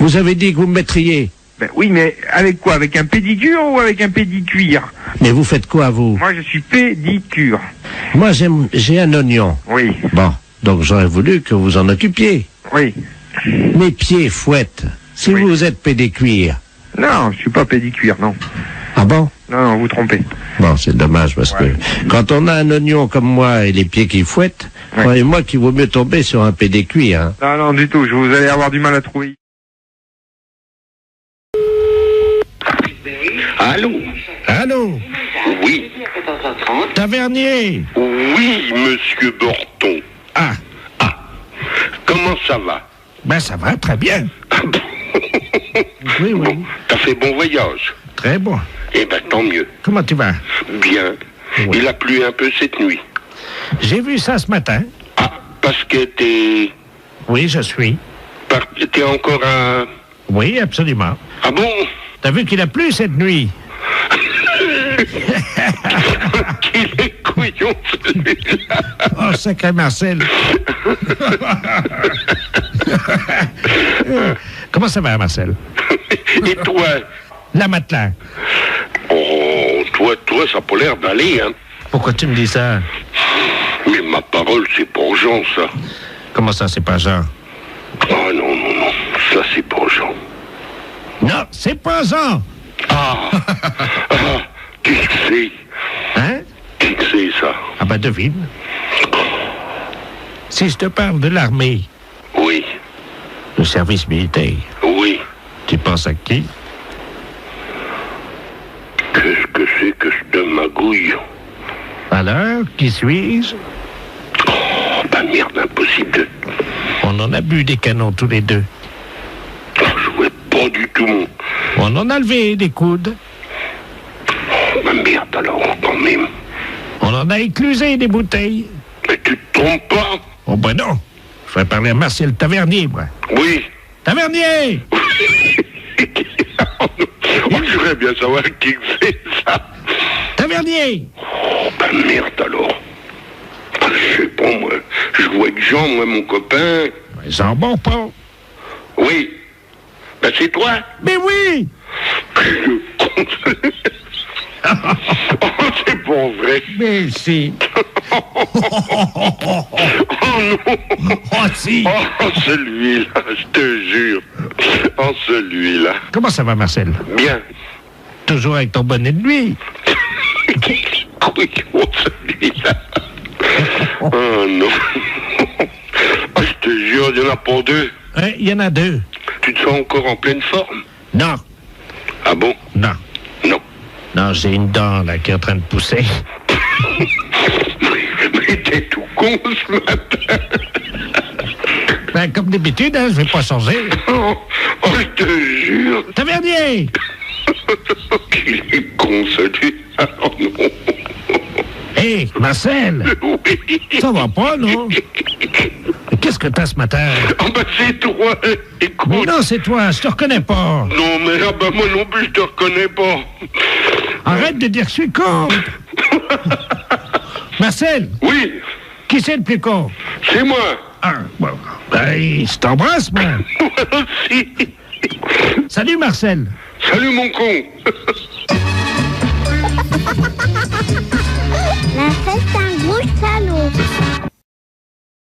vous avez dit que vous me mettriez. Ben oui, mais avec quoi? Avec un pédicure ou avec un pédicuire? Mais vous faites quoi, vous? Moi je suis pédicure. Moi j'ai un oignon. Oui. Bon, donc j'aurais voulu que vous en occupiez. Oui. Mes pieds fouettent. Si vous êtes pédicure. Non, je suis pas pédicure, non. Ah bon? Non, vous trompez. Bon, c'est dommage parce que quand on a un oignon comme moi et les pieds qui fouettent, croyez-moi qu'il vaut mieux tomber sur un pédicure. Hein. Non, non, du tout. Vous allez avoir du mal à trouver. Allô? Allô? Oui. Tavernier? Oui, monsieur Borton. Ah. Comment ça va? Ben ça va, très bien. Oui, oui. T'as fait bon voyage? Très bon. Eh ben, tant mieux. Comment tu vas? Bien. Oui. Il a plu un peu cette nuit. J'ai vu ça ce matin. Ah, parce que t'es... Oui, je suis. T'es encore à... Oui, absolument. Ah bon? T'as vu qu'il a plu cette nuit? Qu'il est couillon, celui-là. Oh, sacré Marcel. Comment ça va, Marcel? Et toi? La matelas. Oh, toi, ça a pas l'air d'aller, hein. Pourquoi tu me dis ça? Mais ma parole, c'est pour Jean, ça. Comment ça, c'est pas Jean? Ah non, ça c'est pour Jean. Non, c'est pas Jean. Ah, qui que c'est? Hein? Qui que c'est, ça? Ah ben, devine. Si je te parle de l'armée. Oui. Le service militaire. Oui. Tu penses à qui? Qu'est-ce que c'est que cette magouille? Alors, qui suis-je? Oh, bah merde, impossible de... On en a bu des canons tous les deux. Oh, je vois pas du tout, mon... On en a levé des coudes. Oh, bah merde, alors, quand même. On en a éclusé des bouteilles. Mais tu te trompes pas? Oh ben non. Je vais parler à Marcel Tavernier, moi. Oui. Tavernier! Oh, je voudrais bien savoir qui c'est, ça. Tavernier! Oh, bah merde, alors. Je sais pas, moi. Je vois avec Jean, moi, mon copain. Jean Bonpont. Oui. Ben, c'est toi? Mais oui! Le con. Oh, c'est pas vrai. Mais si. Oh non. Oh si. Oh, celui-là, je te jure. Oh, celui-là. Comment ça va, Marcel? Bien. Toujours avec ton bonnet de nuit. Oui, oh, celui-là. Oh non. Oh, je te jure, il y en a pas deux. Oui, il y en a deux. Tu te sens encore en pleine forme? Non. Ah bon? Non. Non. Non, j'ai une dent, là, qui est en train de pousser. Mais t'es tout con ce matin. Ben, comme d'habitude, hein, je vais pas changer. Oh, je te jure. Tavernier! Qu'il est con, celui-là. Oh non. Hé, Marcel! Oui. Ça va pas, non? Qu'est-ce que t'as ce matin? Ah ben c'est toi, écoute. Mais non, c'est toi, je te reconnais pas. Non, mais ah ben moi non plus, je te reconnais pas. Arrête de dire que je suis con. Marcel? Oui. Qui c'est le plus con? C'est moi. Ah, bon. Ben, je t'embrasse, moi. Moi aussi. Salut, Marcel. Salut, mon con.